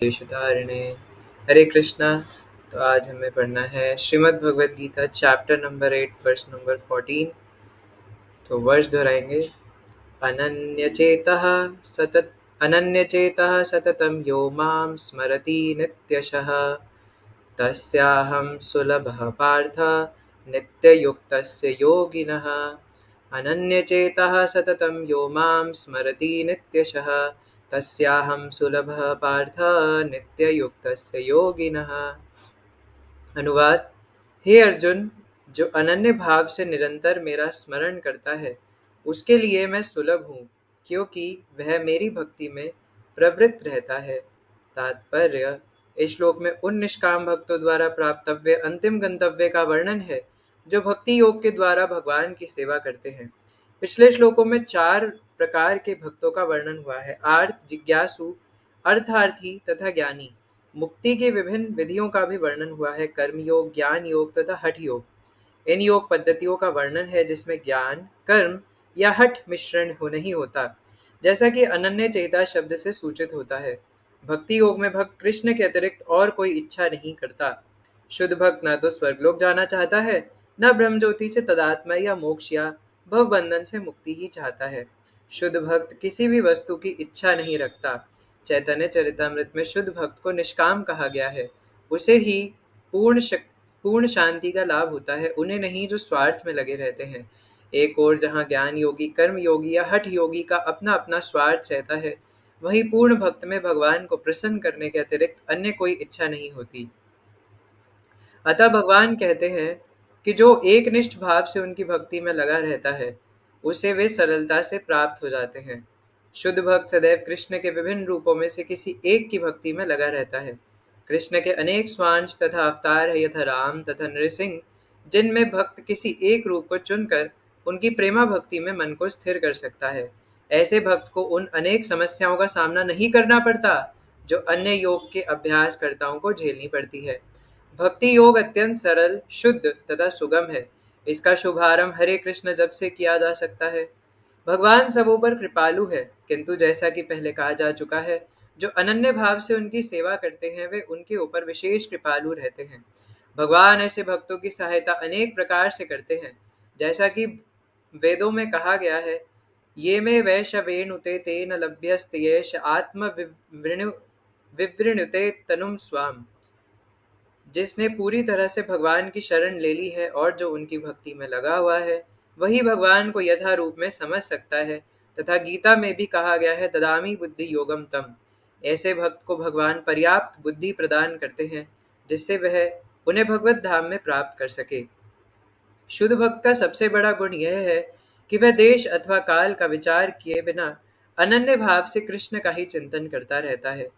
देशधारिणे हरे कृष्णा। तो आज हमें पढ़ना है Shrimad Bhagavad Gita chapter number 8 verse number 14। तो वर्ष दोहराएंगे। अनन्यचेतः सतत अनन्यचेतः सततं यो मां स्मरति नित्यशः तस्याहं सुलभः पार्थ नित्ययुक्तस्य योगिनः। अनन्यचेतः सततं यो मां स्मरति नित्यशः तस्याहं सुलभः पार्थ नित्ययुक्तस्य योगिनः। अनुवाद। हे अर्जुन, जो अनन्य भाव से निरंतर मेरा स्मरण करता है उसके लिए मैं सुलभ हूँ, क्योंकि वह मेरी भक्ति में प्रवृत्त रहता है। तात्पर्य। इस श्लोक में उन निष्काम भक्तों द्वारा प्राप्तव्य अंतिम गंतव्य का वर्णन है जो भक्ति योग के द्वारा भगवान की सेवा करते हैं। पिछले श्लोकों में 4 प्रकार के भक्तों का वर्णन हुआ है: आर्त, जिज्ञासु, अर्थार्थी तथा ज्ञानी। मुक्ति की विभिन्न विधियों का भी वर्णन हुआ है: कर्म योग, ज्ञान योग तथा हठ योग। इन योग पद्धतियों का वर्णन है जिसमें ज्ञान, कर्म या हठ मिश्रण हो नहीं होता, जैसा कि अनन्य चेता शब्द से सूचित होता है। भक्ति योग में भक्त कृष्ण के अतिरिक्त और कोई इच्छा नहीं करता। शुद्ध भक्त न तो स्वर्गलोक जाना चाहता है, न ब्रह्म ज्योति से तदात्मा या मोक्ष या भव बंधन से मुक्ति ही चाहता है। शुद्ध भक्त किसी भी वस्तु की इच्छा नहीं रखता। चैतन्य चरितामृत में शुद्ध भक्त को निष्काम कहा गया है। उसे ही पूर्ण शांति का लाभ होता है, उन्हें नहीं जो स्वार्थ में लगे रहते हैं। एक ओर जहाँ ज्ञान योगी, कर्म योगी या हठ योगी का अपना अपना स्वार्थ रहता है, वहीं पूर्ण भक्त में भगवान को प्रसन्न करने के अतिरिक्त अन्य कोई इच्छा नहीं होती। अतः भगवान कहते हैं कि जो एक निष्ठ भाव से उनकी भक्ति में लगा रहता है उसे वे सरलता से प्राप्त हो जाते हैं। शुद्ध भक्त सदैव कृष्ण के विभिन्न रूपों में से किसी एक की भक्ति में लगा रहता है। कृष्ण के अनेक स्वांश तथा अवतार है, यथा राम तथा नृसिंह, जिनमें भक्त किसी एक रूप को चुनकर उनकी प्रेमा भक्ति में मन को स्थिर कर सकता है। ऐसे भक्त को उन अनेक समस्याओं का सामना नहीं करना पड़ता जो अन्य योग के अभ्यासकर्ताओं को झेलनी पड़ती है। भक्ति योग अत्यंत सरल, शुद्ध तथा सुगम है। इसका शुभारंभ हरे कृष्ण जप से किया जा सकता है। भगवान सबों पर कृपालु है, किंतु जैसा कि पहले कहा जा चुका है, जो अनन्य भाव से उनकी सेवा करते हैं वे उनके ऊपर विशेष कृपालु रहते हैं। भगवान ऐसे भक्तों की सहायता अनेक प्रकार से करते हैं, जैसा कि वेदों में कहा गया है, ये में वैशवेनुते तेन लभ्यस्तेष आत्म विवृणुते तनुम स्वाम। जिसने पूरी तरह से भगवान की शरण ले ली है और जो उनकी भक्ति में लगा हुआ है, वही भगवान को यथा रूप में समझ सकता है। तथा गीता में भी कहा गया है, ददामी बुद्धि योगम तम। ऐसे भक्त को भगवान पर्याप्त बुद्धि प्रदान करते हैं जिससे वह उन्हें भगवत धाम में प्राप्त कर सके। शुद्ध भक्त का सबसे बड़ा गुण यह है कि वह देश अथवा काल का विचार किए बिना अनन्य भाव से कृष्ण का ही चिंतन करता रहता है।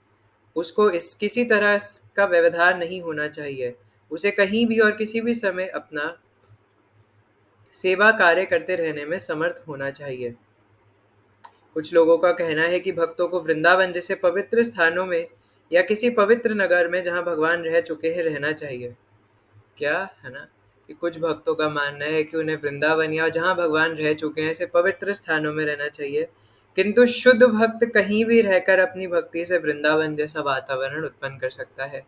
उसको इस किसी तरह का व्यवधान नहीं होना चाहिए। उसे कहीं भी और किसी भी समय अपना सेवा कार्य करते रहने में समर्थ होना चाहिए। कुछ लोगों का कहना है कि भक्तों को वृंदावन जैसे पवित्र स्थानों में या किसी पवित्र नगर में जहाँ भगवान रह चुके हैं रहना चाहिए। क्या है ना, कि कुछ भक्तों का मानना है कि उन्हें वृंदावन या जहाँ भगवान रह चुके हैं ऐसे पवित्र स्थानों में रहना चाहिए, किंतु शुद्ध भक्त कहीं भी रहकर अपनी भक्ति से वृंदावन जैसा वातावरण उत्पन्न कर सकता है।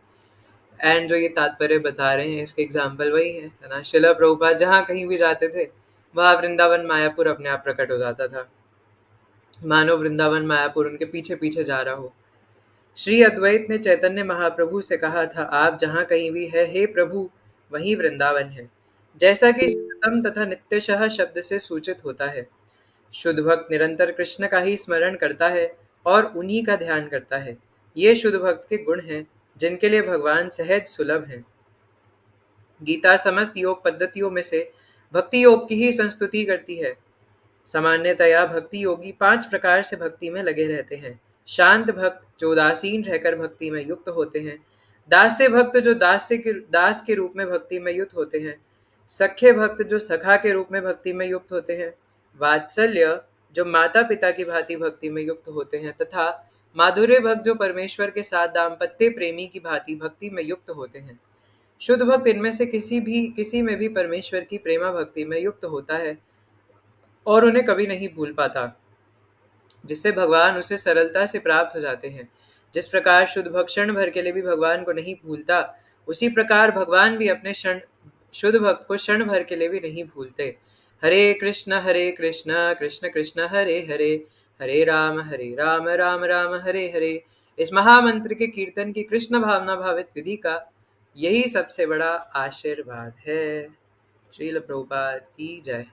एंड जो ये तात्पर्य बता रहे हैं इसके एग्जाम्पल वही है ना, शिला प्रभुपाद जहाँ कहीं भी जाते थे वहाँ वृंदावन मायापुर अपने आप प्रकट हो जाता था, मानो वृंदावन मायापुर उनके पीछे पीछे जा रहा हो। श्री अद्वैत ने चैतन्य महाप्रभु से कहा था, आप जहाँ कहीं भी है हे प्रभु, वहीं वृंदावन है, जैसा कि सततम तथा नित्यशः शब्द से सूचित होता है। शुद्ध भक्त निरंतर कृष्ण का ही स्मरण करता है और उन्हीं का ध्यान करता है। ये शुद्ध भक्त के गुण हैं जिनके लिए भगवान सहज सुलभ हैं। गीता समस्त योग पद्धतियों में से भक्ति योग की ही संस्तुति करती है। सामान्यतया भक्ति योगी 5 प्रकार से भक्ति में लगे रहते हैं: शांत भक्त जो उदासीन रहकर भक्ति में युक्त होते हैं, दास्य भक्त जो दास के रूप में भक्ति में युक्त होते हैं, सख्य भक्त जो सखा के रूप में भक्ति में युक्त होते हैं, वात्सल्य जो माता पिता की भांति भक्ति में युक्त होते हैं, तथा माधुर्य भक्त जो परमेश्वर के साथ दाम्पत्य प्रेमी की भांति भक्ति में युक्त होते हैं। शुद्ध भक्त इनमें से किसी में भी परमेश्वर की प्रेमा भक्ति में युक्त होता है और उन्हें कभी नहीं भूल पाता, जिससे भगवान उसे सरलता से प्राप्त हो जाते हैं। जिस प्रकार शुद्ध भक्त क्षण भर के लिए भी भगवान को नहीं भूलता, उसी प्रकार भगवान भी अपने शुद्ध भक्त को क्षण भर के लिए भी नहीं भूलते। हरे कृष्ण कृष्ण कृष्ण हरे हरे, हरे राम राम राम हरे हरे। इस महामंत्र के कीर्तन की कृष्ण भावना भावित विधि का यही सबसे बड़ा आशीर्वाद है। श्रील प्रभुपाद की जय।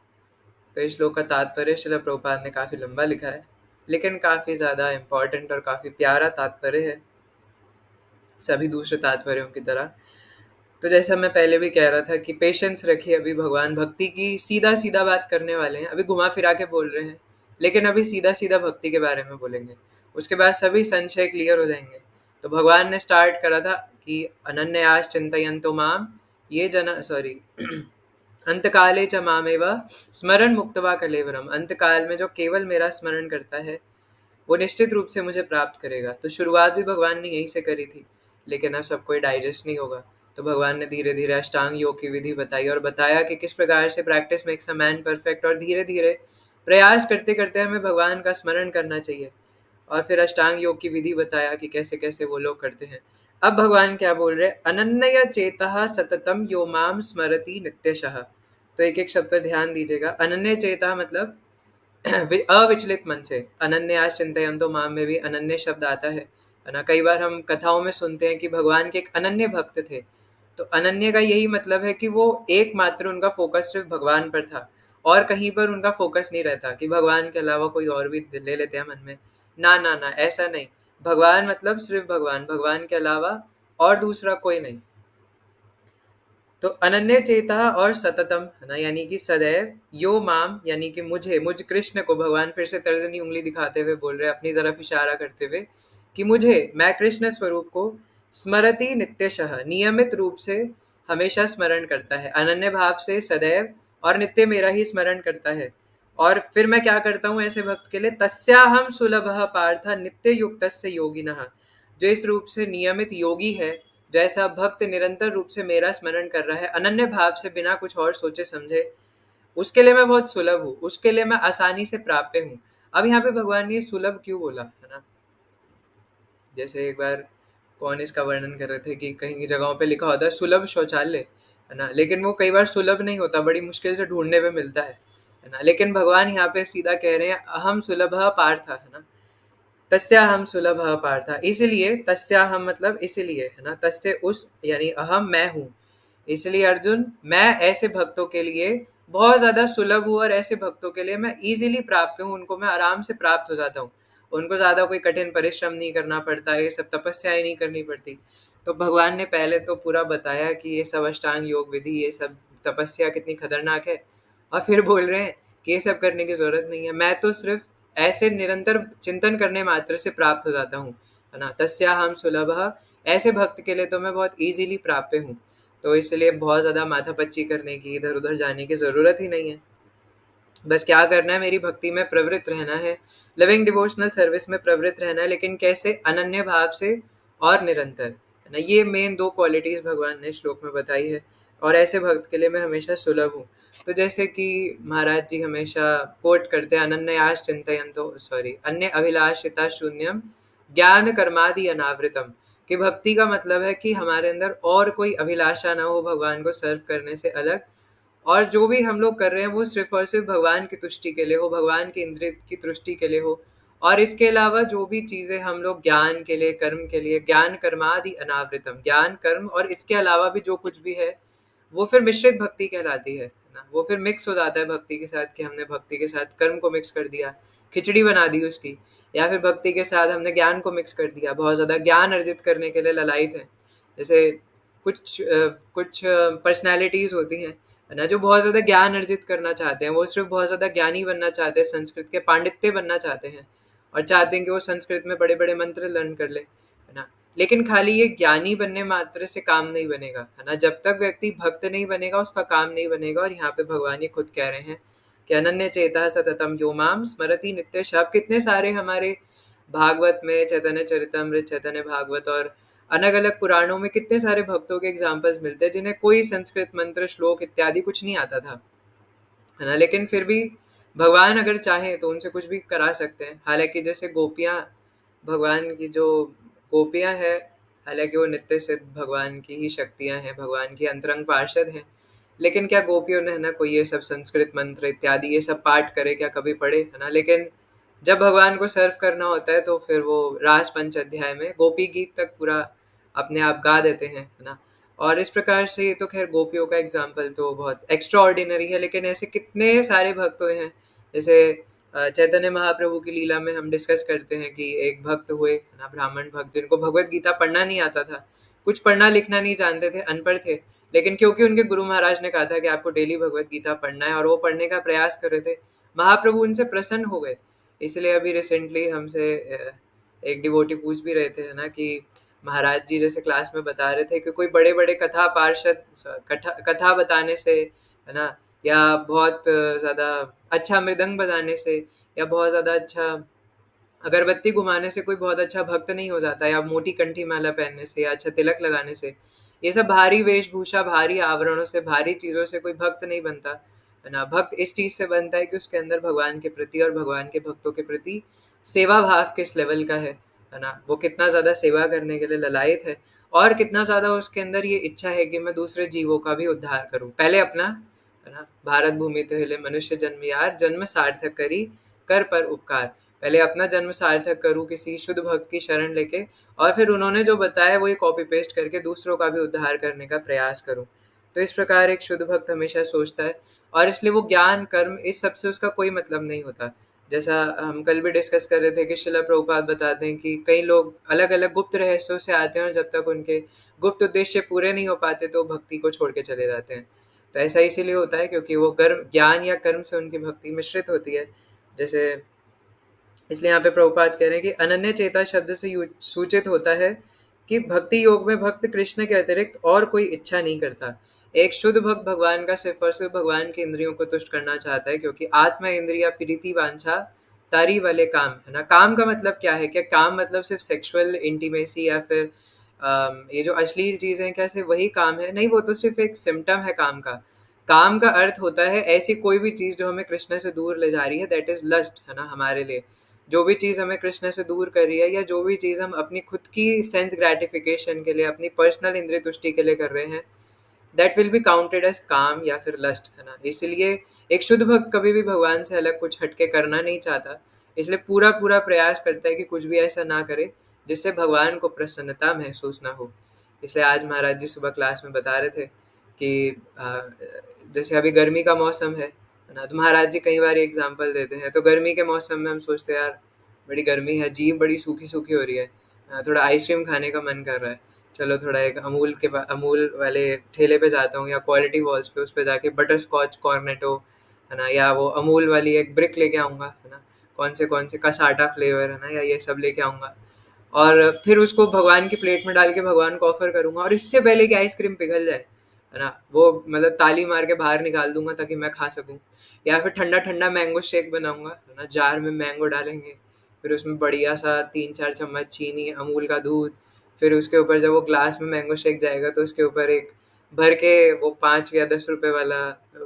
तो इस श्लोक का तात्पर्य श्रील प्रभुपाद ने काफी लंबा लिखा है, लेकिन काफी ज्यादा इम्पोर्टेंट और काफी प्यारा तात्पर्य है, सभी दूसरे तात्पर्यों की तरह। तो जैसा मैं पहले भी कह रहा था कि पेशेंस रखिए, अभी भगवान भक्ति की सीधा सीधा बात करने वाले हैं, अभी घुमा फिरा के बोल रहे हैं, लेकिन अभी सीधा सीधा भक्ति के बारे में बोलेंगे, उसके बाद सभी संशय क्लियर हो जाएंगे। तो भगवान ने स्टार्ट करा था कि अनन्यास चिंतयन्तो माम ये अंतकाले च मामेव स्मरण मुक्तवा कलेवरम। अंतकाल में जो केवल मेरा स्मरण करता है वो निश्चित रूप से मुझे प्राप्त करेगा। तो शुरुआत भी भगवान ने यहीं से करी थी, लेकिन अब सबको डाइजेस्ट नहीं होगा, तो भगवान ने धीरे धीरे अष्टांग योग की विधि बताई और बताया कि किस प्रकार से practice makes a man perfect, और धीरे धीरे प्रयास करते करते हमें भगवान का स्मरण करना चाहिए। और फिर अष्टांग योग की विधि बताया कि कैसे कैसे वो लोग करते हैं। अब भगवान क्या बोल रहे, अनन्य चेतः सततम यो माम स्मरति नित्यशः। तो एक एक शब्द पर ध्यान दीजिएगा। अनन्य चेतः मतलब अविचलित मन से। अनन्यास चिंतयन्तो माम में भी अनन्य शब्द आता है ना। कई बार हम कथाओं में सुनते हैं कि भगवान के एक अनन्य भक्त थे, तो अनन्य का यही मतलब है कि वो एकमात्र उनका फोकस सिर्फ भगवान पर था, और कहीं पर उनका फोकस नहीं रहता कि भगवान के अलावा कोई और भी ले लेते हैं मन में। ना ना ना, ऐसा नहीं। भगवान मतलब सिर्फ भगवान, भगवान के अलावा और दूसरा कोई नहीं। तो अनन्य चेता और सततम है ना, यानी कि सदैव, यो माम यानी कि मुझे, मुझ कृष्ण को। भगवान फिर से तर्जनी उंगली दिखाते हुए बोल रहे हैं, अपनी तरफ इशारा करते हुए कि मुझे, मैं कृष्ण स्वरूप को, स्मरति नित्यशः नियमित रूप से हमेशा स्मरण करता है, अनन्य भाव से सदैव और नित्य मेरा ही स्मरण करता है। और फिर मैं क्या करता हूँ ऐसे भक्त के लिए, तस्याहम सुलभः पार्थ नित्य युक्तस्य योगिनः। जो इस रूप से नियमित योगी है, जैसा भक्त निरंतर रूप से मेरा स्मरण कर रहा है अनन्य भाव से, बिना कुछ और सोचे समझे, उसके लिए मैं बहुत सुलभ हूँ, उसके लिए मैं आसानी से प्राप्य हूँ। अब यहाँ पे भगवान ने सुलभ क्यों बोला है ना। जैसे एक बार कौन इसका वर्णन कर रहे थे कि कहीं की जगहों पे लिखा होता है सुलभ शौचालय है ना, लेकिन वो कई बार सुलभ नहीं होता, बड़ी मुश्किल से ढूंढने पे मिलता है ना। लेकिन भगवान यहाँ पे सीधा कह रहे हैं अहम सुलभ पार्थ है ना, तस्याहम सुलभ पार्थ। इसलिए तस्याहम मतलब इसलिए है ना, तस्य उस, यानी अहम मैं हूँ, इसलिए अर्जुन मैं ऐसे भक्तों के लिए बहुत ज्यादा सुलभ हूँ, और ऐसे भक्तों के लिए मैं इजीली प्राप्त हूँ, उनको मैं आराम से प्राप्त हो जाता हूँ। उनको ज्यादा कोई कठिन परिश्रम नहीं करना पड़ता, ये सब तपस्याएं नहीं करनी पड़ती। तो भगवान ने पहले तो पूरा बताया कि ये सब अष्टांग योग विधि, ये सब तपस्या कितनी खतरनाक है, और फिर बोल रहे हैं कि ये सब करने की जरूरत नहीं है, मैं तो सिर्फ ऐसे निरंतर चिंतन करने मात्र से प्राप्त हो जाता हूँ है ना। तस्याहम सुलभ, ऐसे भक्त के लिए तो मैं बहुत इजीली प्राप्य हूँ। तो इसलिए बहुत ज़्यादा माथापच्ची करने की, इधर उधर जाने की ज़रूरत ही नहीं है। बस क्या करना है, मेरी भक्ति में प्रवृत्त रहना है, लिविंग डिवोशनल सर्विस में प्रवृत्त रहना है, लेकिन कैसे, अनन्य भाव से और निरंतर है ना। ये मेन दो क्वालिटीज़ भगवान ने श्लोक में बताई है, और ऐसे भक्त के लिए मैं हमेशा सुलभ हूँ। तो जैसे कि महाराज जी हमेशा कोट करते हैं, अनन्यास चिंतयन्तो अन्य अभिलाषिता शून्यम ज्ञान कर्मादि अनावृतम। कि भक्ति का मतलब है कि हमारे अंदर और कोई अभिलाषा ना हो भगवान को सर्व करने से अलग, और जो भी हम लोग कर रहे हैं वो सिर्फ और सिर्फ भगवान की तुष्टि के लिए हो, भगवान के इंद्रिय की तुष्टि के लिए हो। और इसके अलावा जो भी चीज़ें हम लोग ज्ञान के लिए, कर्म के लिए, ज्ञान कर्मादि अनावृतम, ज्ञान कर्म और इसके अलावा भी जो कुछ भी है वो फिर मिश्रित भक्ति कहलाती है ना। वो फिर मिक्स हो जाता है भक्ति के साथ, कि हमने भक्ति के साथ कर्म को मिक्स कर दिया, खिचड़ी बना दी उसकी, या फिर भक्ति के साथ हमने ज्ञान को मिक्स कर दिया, बहुत ज़्यादा ज्ञान अर्जित करने के लिए ललायत है। जैसे कुछ पर्सनैलिटीज़ होती हैं है ना, जो बहुत ज़्यादा ज्ञान अर्जित करना चाहते हैं, वो सिर्फ बहुत ज़्यादा ज्ञानी बनना चाहते हैं, संस्कृत के पांडित्य बनना चाहते हैं, और चाहते हैं कि वो संस्कृत में बड़े बड़े मंत्र लर्न कर ले है ना। लेकिन खाली ये ज्ञानी बनने मात्र से काम नहीं बनेगा है ना, जब तक व्यक्ति भक्त नहीं बनेगा उसका काम नहीं बनेगा। और यहाँ पे भगवान ये खुद कह रहे हैं कि अनन्य चेता सततम यो माम स्मरति नित्य शब। कितने सारे हमारे भागवत में, चैतन्य चरितमृत, चैतन्य भागवत और अलग अलग पुराणों में कितने सारे भक्तों के एग्जाम्पल्स मिलते हैं जिन्हें कोई संस्कृत मंत्र श्लोक इत्यादि कुछ नहीं आता था है ना, लेकिन फिर भी भगवान अगर चाहें तो उनसे कुछ भी करा सकते हैं। हालांकि जैसे गोपियाँ भगवान की जो गोपियाँ हैं, हालाँकि वो नित्य सिद्ध भगवान की ही शक्तियाँ हैं, भगवान की अंतरंग पार्षद हैं। लेकिन क्या गोपियों ने, है ना, कोई ये सब संस्कृत मंत्र इत्यादि ये सब पाठ करे, क्या कभी पढ़े, है ना? लेकिन जब भगवान को सर्व करना होता है तो फिर वो रास पंच अध्याय में गोपी गीत तक पूरा अपने आप गा देते हैं, है ना? और इस प्रकार से ये तो खैर गोपियों का एग्जाम्पल तो बहुत एक्स्ट्रा ऑर्डिनरी है, लेकिन ऐसे कितने सारे भक्त हुए हैं। जैसे चैतन्य महाप्रभु की लीला में हम डिस्कस करते हैं कि एक भक्त हुए, है ना, ब्राह्मण भक्त, जिनको भगवत गीता पढ़ना नहीं आता था, कुछ पढ़ना लिखना नहीं जानते थे, अनपढ़ थे। लेकिन क्योंकि उनके गुरु महाराज ने कहा था कि आपको डेली भगवत गीता पढ़ना है और वो पढ़ने का प्रयास कर रहे थे, महाप्रभु उनसे प्रसन्न हो गए। इसलिए अभी रिसेंटली हमसे एक डिवोटी पूछ भी रहे थे, है ना, कि महाराज जी जैसे क्लास में बता रहे थे कि कोई बड़े बड़े कथा पार्षद कथा बताने से, है ना, या बहुत ज़्यादा अच्छा मृदंग बजाने से, या बहुत ज़्यादा अच्छा अगरबत्ती घुमाने से कोई बहुत अच्छा भक्त नहीं हो जाता, या मोटी कंठी माला पहनने से, या अच्छा तिलक लगाने से, ये सब भारी वेशभूषा, भारी आवरणों से, भारी चीज़ों से कोई भक्त नहीं बनता, है ना? भक्त इस चीज़ से बनता है कि उसके अंदर भगवान के प्रति और भगवान के भक्तों के प्रति सेवा भाव किस लेवल का है ना? वो कितना ज़्यादा सेवा करने के लिए ललायत है, और कितना ज़्यादा उसके अंदर ये इच्छा है कि मैं दूसरे जीवों का भी उद्धार करूँ। पहले अपना, है ना? भारत भूमि तो हिले मनुष्य जन्म यार, जन्म सार्थक करी कर पर उपकार। पहले अपना जन्म सार्थक करूँ किसी शुद्ध भक्त की शरण लेके, और फिर उन्होंने जो बताया वही कॉपी पेस्ट करके दूसरों का भी उद्धार करने का प्रयास करूँ। तो इस प्रकार एक शुद्ध भक्त हमेशा सोचता है, और इसलिए वो ज्ञान कर्म इस सब से उसका कोई मतलब नहीं होता। जैसा हम कल भी डिस्कस कर रहे थे कि शिला प्रभुपाद बताते हैं कि कई लोग अलग अलग गुप्त रहस्यों से आते हैं, और जब तक उनके गुप्त उद्देश्य पूरे नहीं हो पाते तो भक्ति को छोड़ के चले जाते हैं। तो ऐसा इसीलिए होता है क्योंकि वो कर्म, ज्ञान या कर्म से उनकी भक्ति मिश्रित होती है। जैसे इसलिए यहाँ पे प्रभुपाद कह रहे हैं कि अनन्य चेता शब्द से सूचित होता है कि भक्ति योग में भक्त कृष्ण के अतिरिक्त और कोई इच्छा नहीं करता। एक शुद्ध भक्त भगवान का सिर्फ और सिर्फ भगवान की इंद्रियों को तुष्ट करना चाहता है, क्योंकि आत्मा इंद्रिया प्रीति वांछा तारी वाले काम, है ना? काम का मतलब क्या है? क्या काम मतलब सिर्फ सेक्सुअल इंटीमेसी या फिर ये जो अश्लील चीजें हैं, क्या सिर्फ वही काम है? नहीं, वो तो सिर्फ एक सिम्टम है काम का। काम का अर्थ होता है ऐसी कोई भी चीज जो हमें कृष्ण से दूर ले जा रही है, दैट इज लस्ट, है ना, हमारे लिए। जो भी चीज़ हमें कृष्ण से दूर कर रही है, या जो भी चीज़ हम अपनी खुद की सेंस ग्रेटिफिकेशन के लिए, अपनी पर्सनल इंद्रिय तुष्टि के लिए कर रहे हैं, that will be counted as काम या फिर लस्ट, है ना? इसलिए एक शुद्ध भक्त कभी भी भगवान से अलग कुछ हटके करना नहीं चाहता। इसलिए पूरा पूरा प्रयास करता है कि कुछ भी ऐसा ना करे जिससे भगवान को प्रसन्नता महसूस ना हो। इसलिए आज महाराज जी सुबह क्लास में बता रहे थे कि जैसे अभी गर्मी का मौसम है ना? तो महाराज जी कई बार एग्जाम्पल देते हैं। तो गर्मी के मौसम में हम सोचते हैं यार बड़ी गर्मी है, जीभ बड़ी सूखी सूखी हो रही है, थोड़ा आइसक्रीम खाने का मन कर रहा है, चलो थोड़ा एक अमूल वाले ठेले पे जाता हूँ, या क्वालिटी वॉल्स पे उस पे जाके बटर स्कॉच कॉर्नेटो, है ना, या वो अमूल वाली एक ब्रिक लेके आऊँगा, है ना, कौन से कसाटा फ्लेवर, है ना, या ये सब लेके आऊँगा, और फिर उसको भगवान की प्लेट में डाल के भगवान को ऑफर करूँगा, और इससे पहले कि आइसक्रीम पिघल जाए, है ना, वो मतलब ताली मार के बाहर निकाल दूंगा ताकि मैं खा सकूँ। या फिर ठंडा ठंडा मैंगो शेक बनाऊंगा, है ना, जार में मैंगो डालेंगे, फिर उसमें बढ़िया सा 3-4 चम्मच चीनी, अमूल का दूध, फिर उसके ऊपर जब वो ग्लास में मैंगो शेक जाएगा तो उसके ऊपर एक भर के वो 5 या 10 रुपए वाला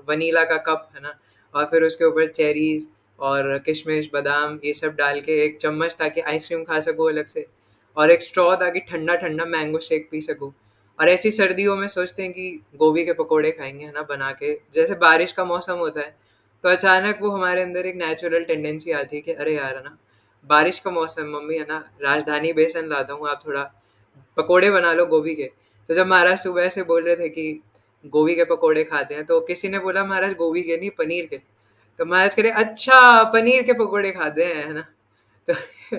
वनीला का कप, है ना, और फिर उसके ऊपर चेरीज और किशमिश बादाम ये सब डाल के एक चम्मच ताकि आइसक्रीम खा सकूँ अलग से, और एक स्ट्रॉ ताकि ठंडा ठंडा मैंगो शेक पी सकूँ। और ऐसी सर्दियों में सोचते हैं कि गोभी के पकोड़े खाएंगे, है ना, बना के, जैसे बारिश का मौसम होता है तो अचानक वो हमारे अंदर एक नेचुरल टेंडेंसी आती है कि अरे यार, है ना, बारिश का मौसम, मम्मी, है ना, राजधानी बेसन लाता हूँ, आप थोड़ा पकोड़े बना लो गोभी के। तो जब महाराज सुबह से बोल रहे थे कि गोभी के पकोड़े खाते हैं, तो किसी ने बोला महाराज गोभी के नहीं, पनीर के। तो महाराज कह रहे अच्छा, पनीर के पकोड़े खाते हैं, है ना। तो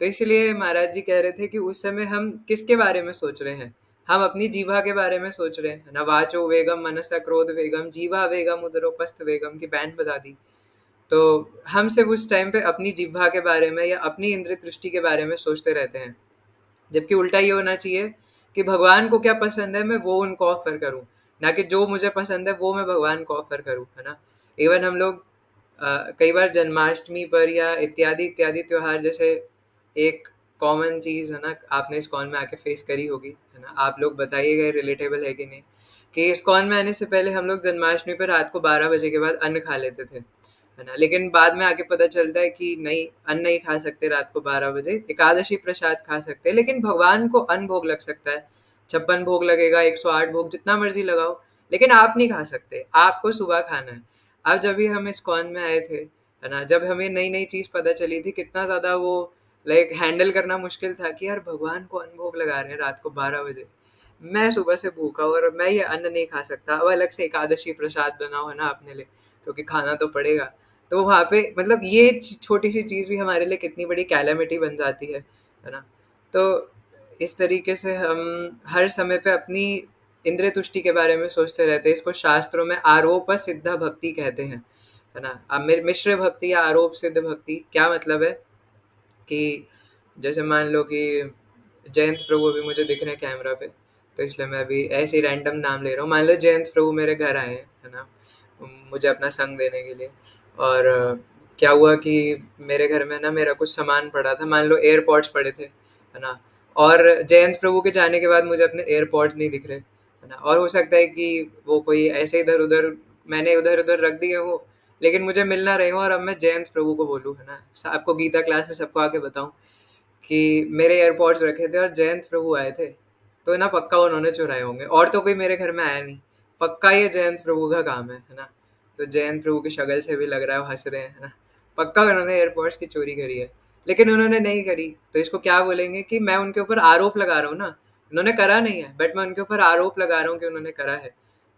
तो इसलिए महाराज जी कह रहे थे कि उस समय हम किसके बारे में सोच रहे हैं? हम अपनी जीवा के बारे में सोच रहे हैं, है ना। वाचो वेगम मनसा क्रोध वेगम जीवा वेगम उदरोपस्थ वेगम की बैंड बजा दी। तो हम सिर्फ उस टाइम पे अपनी जिह्वा के बारे में या अपनी इंद्रिय दृष्टि के बारे में सोचते रहते हैं, जबकि उल्टा ये होना चाहिए कि भगवान को क्या पसंद है मैं वो उनको ऑफर करूं, ना कि जो मुझे पसंद है वो मैं भगवान को ऑफर करूं, है ना। इवन हम लोग कई बार जन्माष्टमी पर या इत्यादि इत्यादि त्योहार, जैसे एक कॉमन चीज़ है ना, आपने इस्कॉन में आके फेस करी होगी, है ना, आप लोग बताइएगा रिलेटेबल है कि नहीं, कि इस्कॉन में आने से पहले हम लोग जन्माष्टमी पर रात को 12 बजे के बाद अन्न खा लेते थे, है ना। लेकिन बाद में आके पता चलता है कि नहीं, अन्न नहीं खा सकते रात को 12 बजे, एकादशी प्रसाद खा सकते हैं, लेकिन भगवान को अन्न भोग लग सकता है। 56 भोग लगेगा, 108 भोग, जितना मर्जी लगाओ, लेकिन आप नहीं खा सकते, आपको सुबह खाना है। अब जब भी हम इस्कॉन में आए थे, है ना, जब हमें नई नई चीज पता चली थी, कितना ज्यादा वो लाइक हैंडल करना मुश्किल था कि यार भगवान को अन्न भोग लगा रहे हैं रात को 12 बजे, मैं सुबह से भूखा हूँ और मैं ये अन्न नहीं खा सकता, अब अलग से एकादशी प्रसाद बनाओ, है ना, अपने लिए, क्योंकि खाना तो पड़ेगा। तो वहाँ पे मतलब ये छोटी सी चीज़ भी हमारे लिए कितनी बड़ी कैलेमिटी बन जाती है ना। तो इस तरीके से हम हर समय पे अपनी इंद्रिय तुष्टि के बारे में सोचते रहते हैं। इसको शास्त्रों में आरोप सिद्ध भक्ति कहते हैं, है ना। अब मिश्र भक्ति या आरोप सिद्ध भक्ति क्या मतलब है कि जैसे मान लो कि जयंत प्रभु अभी मुझे दिख रहे हैं कैमरा पे, तो इसलिए मैं अभी ऐसे ही रैंडम नाम ले रहा हूँ। मान लो जयंत प्रभु मेरे घर आए हैं, है ना, मुझे अपना संग देने के लिए। और क्या हुआ कि मेरे घर में ना मेरा कुछ सामान पड़ा था, मान लो एयरपॉड्स पड़े थे, है ना। और जयंत प्रभु के जाने के बाद मुझे अपने एयरपॉड्स नहीं दिख रहे, है ना। और हो सकता है कि वो कोई ऐसे इधर उधर मैंने उधर उधर रख दिए हो, लेकिन मुझे मिल ना रहे हो, और अब मैं जयंत प्रभु को बोलूँ, है ना, आपको गीता क्लास में सबको आके बताऊँ कि मेरे एयरपॉड्स रखे थे और जयंत प्रभु आए थे, तो ना पक्का उन्होंने चुराए होंगे, और तो कोई मेरे घर में आया नहीं, पक्का ये जयंत प्रभु का काम है ना। तो जयंत प्रभु की शक्ल से भी लग रहा है वो हंस रहे हैं, है ना, पक्का उन्होंने एयरपॉड्स की चोरी करी है। लेकिन उन्होंने नहीं करी, तो इसको क्या बोलेंगे कि मैं उनके ऊपर आरोप लगा रहा हूँ ना, उन्होंने करा नहीं है, बट मैं उनके ऊपर आरोप लगा रहा हूँ कि उन्होंने करा है।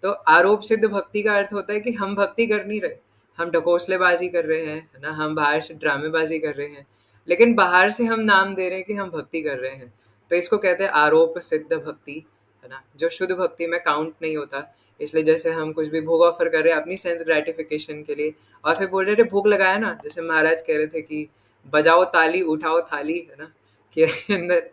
तो आरोप सिद्ध भक्ति का अर्थ होता है कि हम भक्ति कर नहीं रहे, हम ढकोसलेबाजी कर रहे हैं, है ना, हम बाहर से ड्रामेबाजी कर रहे हैं, लेकिन बाहर से हम नाम दे रहे हैं कि हम भक्ति कर रहे हैं। तो इसको कहते हैं आरोप सिद्ध भक्ति, है ना, जो शुद्ध भक्ति में काउंट नहीं होता। इसलिए जैसे हम कुछ भी भोग ऑफर कर रहे हैं अपनी सेंस ग्रेटिफिकेशन के लिए, और फिर बोल रहे थे भूख लगाया ना, जैसे महाराज कह रहे थे कि बजाओ ताली उठाओ थाली, है ना, कि अंदर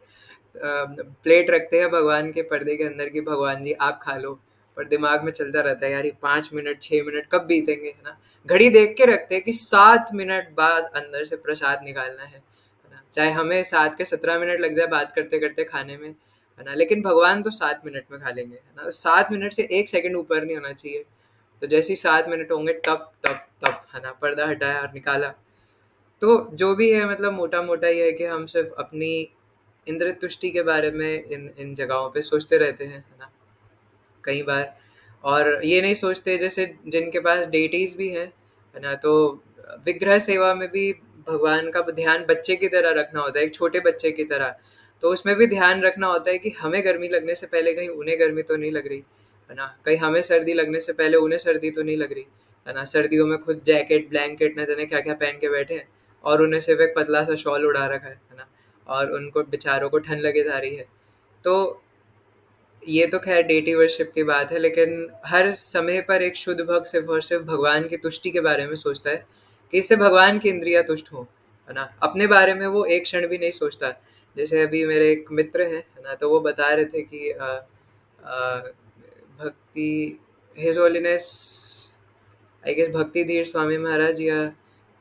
प्लेट रखते हैं भगवान के पर्दे के अंदर कि भगवान जी आप खा लो, पर दिमाग में चलता रहता है यार ये 5 मिनट 6 मिनट कब बीतेंगे, है ना। घड़ी देख के रखते हैं कि 7 मिनट बाद अंदर से प्रसाद निकालना है ना, चाहे हमें 7 के 17 मिनट लग जाए बात करते करते खाने में, है ना, लेकिन भगवान तो 7 मिनट में खा लेंगे, है ना। 7 मिनट से 1 सेकंड ऊपर नहीं होना चाहिए। तो जैसे ही 7 मिनट होंगे तब तब तब, है ना, पर्दा हटाया और निकाला। तो जो भी है मतलब मोटा मोटा ये है कि हम सिर्फ अपनी इंद्र तुष्टि के बारे में इन इन जगहों पे सोचते रहते हैं, है ना, कई बार। और ये नहीं सोचते जैसे जिनके पास डेटीज भी हैं, है ना, तो विग्रह सेवा में भी भगवान का ध्यान बच्चे की तरह रखना होता है, एक छोटे बच्चे की तरह। तो उसमें भी ध्यान रखना होता है कि हमें गर्मी लगने से पहले कहीं उन्हें गर्मी तो नहीं लग रही, है ना, कहीं हमें सर्दी लगने से पहले उन्हें सर्दी तो नहीं लग रही, है ना। सर्दियों में खुद जैकेट ब्लैंकेट न जाने क्या क्या पहन के बैठे हैं, और उन्हें सिर्फ एक पतला सा शॉल उड़ा रखा है ना, और उनको बेचारों को ठंड लगे जा रही है। तो ये तो खैर डेटी वर्शिप की बात है, लेकिन हर समय पर एक शुद्ध भक्त सिर्फ और सिर्फ भगवान की तुष्टि के बारे में सोचता है कि इससे भगवान की इंद्रियां तुष्ट हो, है ना। अपने बारे में वो एक क्षण भी नहीं सोचता। जैसे अभी मेरे एक मित्र हैं, है ना, तो वो बता रहे थे कि भक्ति हिज होलीनेस, आई गेस भक्ति धीर स्वामी महाराज या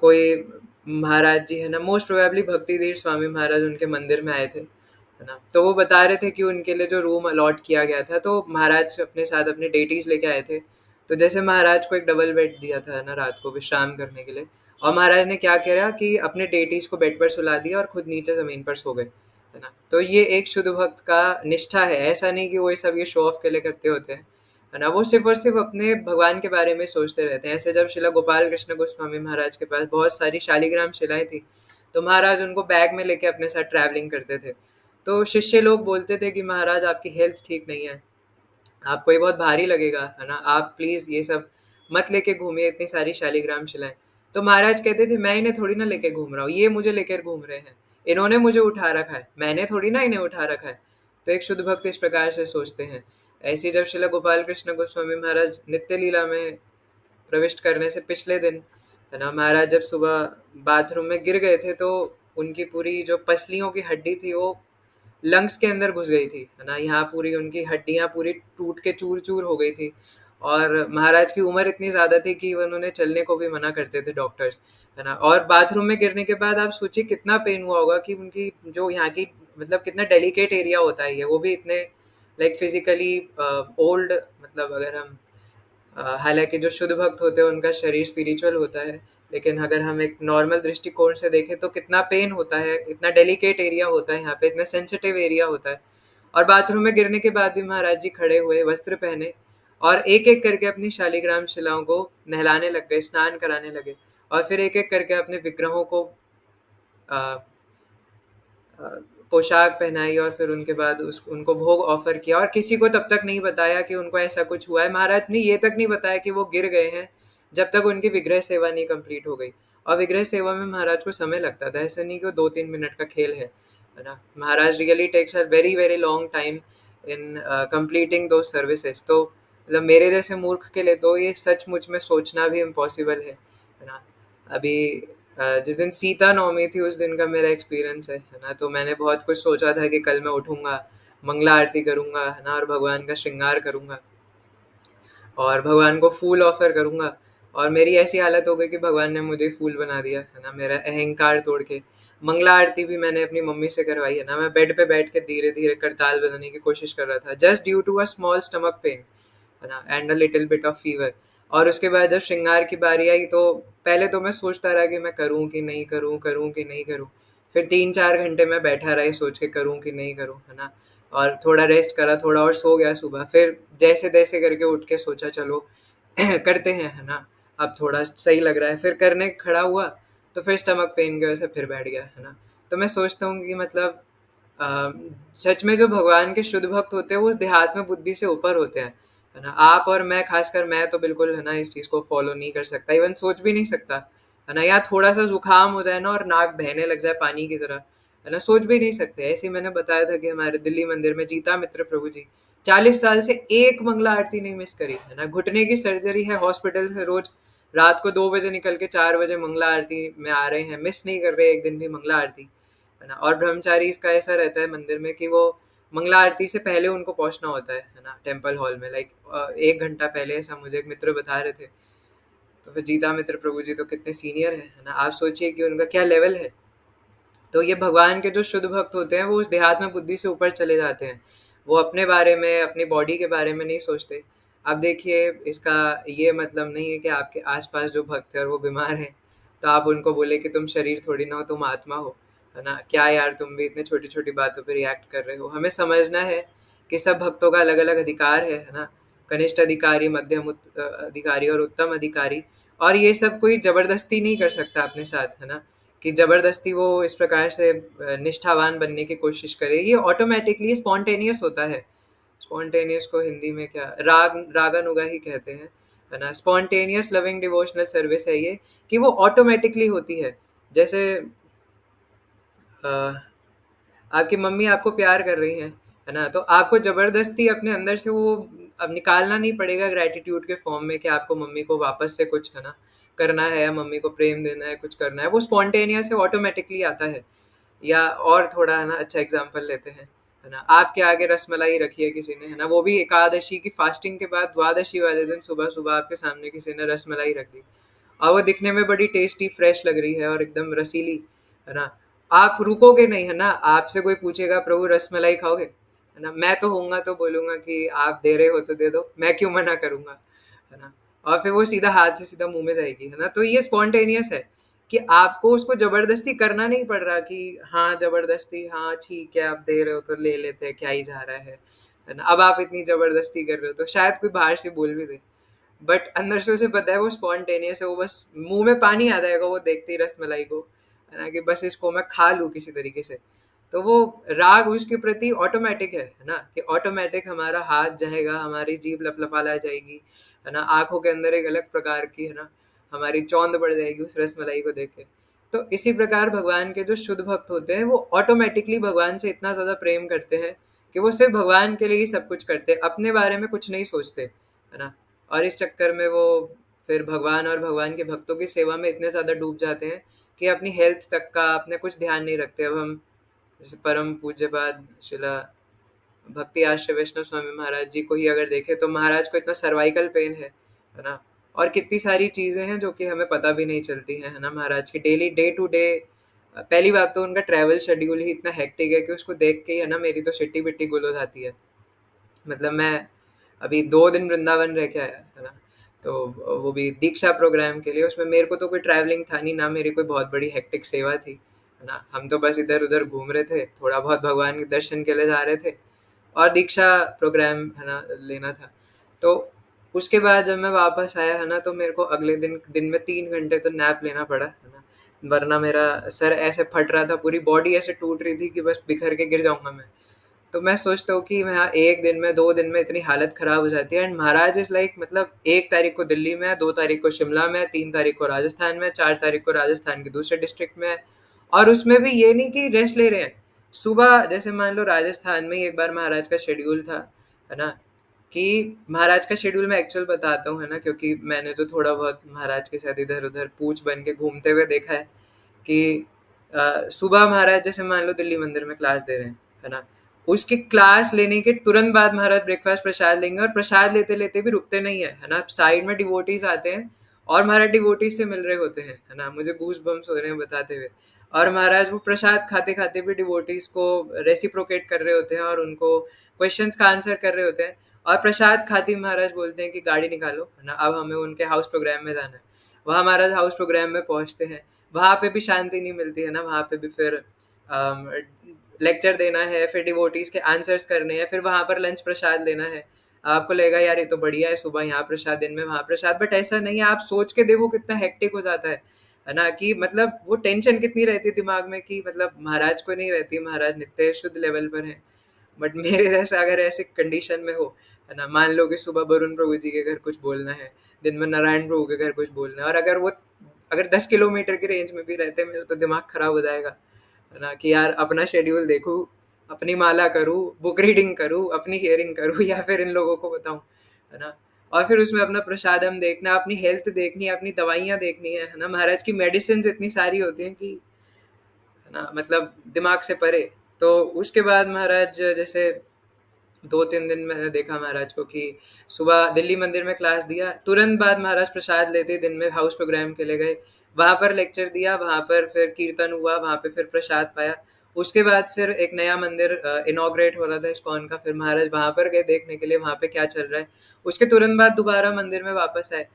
कोई महाराज जी, है ना, मोस्ट प्रोबेबली भक्ति धीर स्वामी महाराज उनके मंदिर में आए थे, है ना। तो वो बता रहे थे कि उनके लिए जो रूम अलॉट किया गया था, तो महाराज अपने साथ अपने डेटीज लेके आए थे। तो जैसे महाराज को एक डबल बेड दिया था ना रात को विश्राम करने के लिए, और महाराज ने क्या किया कि अपने डेटीज को बेड पर सुला दिया और खुद नीचे जमीन पर सो गए, है ना। तो ये एक शुद्ध भक्त का निष्ठा है, ऐसा नहीं कि वो ये सब ये शो ऑफ के लिए करते होते हैं, है ना। वो सिर्फ और सिर्फ अपने भगवान के बारे में सोचते रहते हैं। ऐसे जब शिला गोपाल कृष्ण गोस्वामी महाराज के पास बहुत सारी शालिग्राम शिलाएं थी, तो महाराज उनको बैग में लेके अपने साथ ट्रैवलिंग करते थे। तो शिष्य लोग बोलते थे कि महाराज आपकी हेल्थ ठीक नहीं है, आपको ये बहुत भारी लगेगा, है ना, आप प्लीज ये सब मत लेके घूमिए, इतनी सारी शालिग्राम शिलाएं। तो महाराज कहते थे मैं इन्हें थोड़ी ना लेके घूम रहा हूँ, ये मुझे लेकर घूम रहे हैं, इन्होंने मुझे उठा रखा है, मैंने थोड़ी ना इन्हें उठा रखा है। तो एक शुद्ध भक्त इस प्रकार से सोचते हैं। ऐसे ही जब शिला गोपाल कृष्ण गोस्वामी महाराज नित्य लीला में प्रविष्ट करने से पिछले दिन, है ना, महाराज जब सुबह बाथरूम में गिर गए थे, तो उनकी पूरी जो पसलियों की हड्डी थी वो लंग्स के अंदर घुस गई थी, है ना, यहाँ पूरी उनकी हड्डियाँ पूरी टूट के चूर चूर हो गई थी। और महाराज की उम्र इतनी ज़्यादा थी कि उन्होंने चलने को भी मना करते थे डॉक्टर्स, है ना। और बाथरूम में गिरने के बाद आप सोचिए कितना पेन हुआ होगा कि उनकी जो यहाँ की मतलब कितना डेलिकेट एरिया होता है ये, वो भी इतने लाइक फिजिकली ओल्ड, मतलब अगर हम हालांकि जो शुद्ध भक्त होते हैं उनका शरीर स्पिरिचुअल होता है, लेकिन अगर हम एक नॉर्मल दृष्टिकोण से देखें तो कितना पेन होता है, इतना डेलिकेट एरिया होता है यहाँ पे, इतना सेंसिटिव एरिया होता है। और बाथरूम में गिरने के बाद भी महाराज जी खड़े हुए, वस्त्र पहने, और एक एक करके अपनी शालिग्राम शिलाओं को नहलाने लग गए, स्नान कराने लगे, और फिर एक एक करके अपने विग्रहों को आ, आ, पोशाक पहनाई, और फिर उनके बाद उनको भोग ऑफर किया, और किसी को तब तक नहीं बताया कि उनको ऐसा कुछ हुआ है। महाराज ने ये तक नहीं बताया कि वो गिर गए हैं, जब तक उनकी विग्रह सेवा नहीं कंप्लीट हो गई। और विग्रह सेवा में महाराज को समय लगता था, ऐसा नहीं कि वो 2-3 मिनट का खेल है ना। महाराज really takes a very very long time in completing दो सर्विसेज। तो मतलब मेरे जैसे मूर्ख के लिए तो ये सचमुच में सोचना भी इम्पॉसिबल है ना। अभी जिस दिन सीता नवमी थी उस दिन का मेरा एक्सपीरियंस है ना। तो मैंने बहुत कुछ सोचा था कि कल मैं उठूंगा, मंगला आरती करूंगा, है ना, और भगवान का श्रृंगार करूंगा, और भगवान को फूल ऑफर करूंगा। और मेरी ऐसी हालत हो गई कि भगवान ने मुझे फूल बना दिया, है ना, मेरा अहंकार तोड़ के। मंगला आरती भी मैंने अपनी मम्मी से करवाई, है ना। मैं बेड पे बैठ के धीरे धीरे करताल बनाने की कोशिश कर रहा था, just due to a small stomach pain, है ना, and a little bit of fever. और उसके बाद जब श्रृंगार की बारी आई तो पहले तो मैं सोचता रहा कि मैं करूं कि नहीं करूं, करूं कि नहीं करूं। फिर 3-4 घंटे मैं बैठा रहा सोच के करूं कि नहीं करूं, है ना। और थोड़ा रेस्ट करा, थोड़ा और सो गया सुबह। फिर जैसे तैसे करके उठ के सोचा चलो करते हैं, है ना। अब थोड़ा सही लग रहा है, फिर करने खड़ा हुआ तो फिर स्टमक पेन की वजह से फिर बैठ गया, है ना। तो मैं सोचता हूँ कि मतलब अ, सच में जो भगवान के शुद्ध भक्त होते हैं वो देहात्म बुद्धि से ऊपर होते हैं, है ना। आप और मैं, खासकर मैं तो बिल्कुल, है ना, इस चीज़ को फॉलो नहीं कर सकता, इवन सोच भी नहीं सकता, है ना। या थोड़ा सा जुकाम हो जाए ना और नाक बहने लग जाए पानी की तरह, है ना, सोच भी नहीं सकते। ऐसे ही मैंने बताया था कि हमारे दिल्ली मंदिर में जीता मित्र प्रभु जी 40 साल से एक मंगला आरती नहीं मिस करी, है ना। घुटने की सर्जरी है, हॉस्पिटल से रोज रात को 2 बजे निकल के 4 बजे मंगला आरती में आ रहे हैं, मिस नहीं कर रहे एक दिन भी मंगला आरती, है ना। और ब्रह्मचारी इसका ऐसा रहता है मंदिर में कि वो मंगला आरती से पहले उनको पहुंचना होता है ना, टेम्पल हॉल में, लाइक 1 घंटा पहले, ऐसा मुझे एक मित्र बता रहे थे। तो फिर जीता मित्र प्रभु जी तो कितने सीनियर है ना, आप सोचिए कि उनका क्या लेवल है। तो ये भगवान के जो शुद्ध भक्त होते हैं वो उस देहात्म बुद्धि से ऊपर चले जाते हैं। वो अपने बारे में, अपनी बॉडी के बारे में नहीं सोचते। अब देखिए, इसका ये मतलब नहीं है कि आपके आसपास जो भक्त है और वो बीमार हैं तो आप उनको बोले कि तुम शरीर थोड़ी ना हो, तुम आत्मा हो, है ना। क्या यार, तुम भी इतने छोटी छोटी बातों पर रिएक्ट कर रहे हो। हमें समझना है कि सब भक्तों का अलग अलग अधिकार है ना। कनिष्ठ अधिकारी, मध्यम अधिकारी और उत्तम अधिकारी। और ये सब कोई जबरदस्ती नहीं कर सकता अपने साथ, है ना, कि ज़बरदस्ती वो इस प्रकार से निष्ठावान बनने की कोशिश करे। ये ऑटोमेटिकली स्पॉन्टेनियस होता है। स्पॉन्टेनियस को हिंदी में क्या, रागानुगा ही कहते हैं, है ना। स्पॉन्टेनियस लविंग डिवोशनल सर्विस है ये, कि वो ऑटोमेटिकली होती है। जैसे अ, आपकी मम्मी आपको प्यार कर रही हैं, है ना, तो आपको ज़बरदस्ती अपने अंदर से वो अब निकालना नहीं पड़ेगा ग्रैटिट्यूड के फॉर्म में कि आपको मम्मी को वापस से कुछ, है ना, करना है, या मम्मी को प्रेम देना है, कुछ करना है। वो स्पॉन्टेनियस से ऑटोमेटिकली आता है। या और थोड़ा, है ना, अच्छा एग्जाम्पल लेते हैं, है ना। आपके आगे रसमलाई रखी है किसी ने, है ना, वो भी एकादशी की फास्टिंग के बाद द्वादशी वाले दिन सुबह सुबह आपके सामने किसी ने रसमलाई रख दी, और वो दिखने में बड़ी टेस्टी फ्रेश लग रही है और एकदम रसीली, है ना। आप रुकोगे नहीं, है ना। आपसे कोई पूछेगा प्रभु रसमलाई खाओगे, है ना, मैं तो होऊंगा तो बोलूंगा कि आप दे रहे हो तो दे दो, मैं क्यों मना करूंगा, है ना। और फिर वो सीधा हाथ से सीधा मुंह में जाएगी, है ना। तो ये स्पॉन्टेनियस है कि आपको उसको जबरदस्ती करना नहीं पड़ रहा कि हाँ जबरदस्ती, हाँ ठीक है आप दे रहे हो तो ले लेते हैं, क्या ही जा रहा है ना। अब आप इतनी जबरदस्ती कर रहे हो तो शायद कोई बाहर से बोल भी दे, बट अंदर से उसे पता है वो स्पॉन्टेनियस है, वो बस मुंह में पानी आ जाएगा वो देखते ही रसमलाई को, है ना, कि बस इसको मैं खा लूँ किसी तरीके से। तो वो राग उसके प्रति ऑटोमेटिक है ना, कि ऑटोमेटिक हमारा हाथ जाएगा, हमारी जीभ लपलपा जाएगी, है ना, आंखों के अंदर एक अलग प्रकार की, है ना, हमारी चौंध बढ़ जाएगी उस रसमलाई को देख के। तो इसी प्रकार भगवान के जो शुद्ध भक्त होते हैं वो ऑटोमेटिकली भगवान से इतना ज़्यादा प्रेम करते हैं कि वो सिर्फ भगवान के लिए ही सब कुछ करते हैं, अपने बारे में कुछ नहीं सोचते, है ना। और इस चक्कर में वो फिर भगवान और भगवान के भक्तों की सेवा में इतने ज़्यादा डूब जाते हैं कि अपनी हेल्थ तक का अपने कुछ ध्यान नहीं रखते। अब हम जैसे परम पूज्यपाद शिला भक्ति आश्रय वैष्णव स्वामी महाराज जी को ही अगर देखें तो महाराज को इतना सर्वाइकल पेन है ना। और कितनी सारी चीज़ें हैं जो कि हमें पता भी नहीं चलती हैं, है ना। महाराज की डेली डे टू डे, पहली बात तो उनका ट्रैवल शेड्यूल ही इतना हेक्टिक है कि उसको देख के ही, है ना, मेरी तो सिट्टी बिट्टी गुल हो जाती है। मतलब मैं अभी 2 दिन वृंदावन रह के आया, है ना। तो वो भी दीक्षा प्रोग्राम के लिए। उसमें मेरे को तो कोई ट्रैवलिंग था नहीं, ना मेरी कोई बहुत बड़ी हेक्टिक सेवा थी, है ना। हम तो बस इधर उधर घूम रहे थे, थोड़ा बहुत भगवान के दर्शन के लिए जा रहे थे, और दीक्षा प्रोग्राम है ना लेना था। तो उसके बाद जब मैं वापस आया है ना, तो मेरे को अगले दिन दिन में 3 घंटे तो नैप लेना पड़ा, है ना। वरना मेरा सर ऐसे फट रहा था, पूरी बॉडी ऐसे टूट रही थी कि बस बिखर के गिर जाऊंगा मैं। तो मैं सोचता हूँ कि मैं हाँ, 1 दिन में 2 दिन में इतनी हालत खराब हो जाती है। एंड महाराज इज लाइक, मतलब 1 तारीख को दिल्ली में है, 2 तारीख को शिमला में है, 3 तारीख को राजस्थान में है, 4 तारीख को राजस्थान के दूसरे डिस्ट्रिक्ट में है। और उसमें भी ये नहीं कि रेस्ट ले रहे हैं। सुबह जैसे मान लो राजस्थान में ही एक बार महाराज का शेड्यूल था, है ना। कि महाराज का शेड्यूल मैं एक्चुअल बताता हूँ, है ना, क्योंकि मैंने तो थोड़ा बहुत महाराज के साथ इधर उधर पूछ बन के घूमते हुए देखा है कि सुबह महाराज जैसे मान लो दिल्ली मंदिर में क्लास दे रहे हैं, है ना। उसकी क्लास लेने के तुरंत बाद महाराज ब्रेकफास्ट प्रसाद लेंगे, और प्रसाद लेते लेते भी रुकते नहीं है ना। साइड में डिवोटीज आते हैं और महाराज डिवोटीज से मिल रहे होते हैं, है ना। मुझे गूज बम्स हो रहे हैं बताते हुए। और महाराज वो प्रसाद खाते खाते भी डिवोटीज को रेसिप्रोकेट कर रहे होते हैं और उनको क्वेश्चंस का आंसर कर रहे होते हैं। और प्रसाद खाती महाराज बोलते हैं कि गाड़ी निकालो, है ना, अब हमें उनके हाउस प्रोग्राम में जाना है। वहाँ महाराज हाउस प्रोग्राम में पहुँचते हैं, वहाँ पे भी शांति नहीं मिलती, है ना। वहाँ पे भी फिर लेक्चर देना है, फिर डिवोटीज के आंसर्स करने हैं, फिर वहाँ पर लंच प्रसाद लेना है। आपको लगेगा यार ये तो बढ़िया है, सुबह यहाँ प्रसाद, दिन में वहाँ प्रसाद, बट ऐसा नहीं है। आप सोच के देखो कितना हेक्टिक हो जाता है ना। कि मतलब वो टेंशन कितनी रहती है दिमाग में, कि मतलब महाराज को नहीं रहती, महाराज नित्य शुद्ध लेवल पर है। बट मेरे जैसा अगर ऐसे कंडीशन में हो, है ना, मान लो कि सुबह वरुण प्रभु जी के घर कुछ बोलना है, दिन में नारायण प्रभु के घर कुछ बोलना है, और अगर 10 किलोमीटर की रेंज में भी रहते हैं, मेरा तो दिमाग खराब हो जाएगा, है ना। कि यार अपना शेड्यूल देखूँ, अपनी माला करूँ, बुक रीडिंग करूँ, अपनी हियरिंग करूँ, या फिर इन लोगों को बताऊँ, है ना। और फिर उसमें अपना प्रसादम देखना, अपनी हेल्थ देखनी है, अपनी दवाइयाँ देखनी है ना। महाराज की मेडिसिन इतनी सारी होती हैं कि, है ना, मतलब दिमाग से परे। तो उसके बाद महाराज जैसे 2-3 दिन मैंने देखा महाराज को कि सुबह दिल्ली मंदिर में क्लास दिया, तुरंत बाद महाराज प्रसाद लेते दिन में हाउस प्रोग्राम के लिए गए, वहाँ पर लेक्चर दिया, वहाँ पर फिर कीर्तन हुआ, वहाँ पे फिर प्रसाद पाया। उसके बाद फिर एक नया मंदिर इनॉग्रेट हो रहा था इस्कॉन का, फिर महाराज वहाँ पर गए देखने के लिए वहाँ पे क्या चल रहा है। उसके तुरंत बाद दोबारा मंदिर में वापस आए।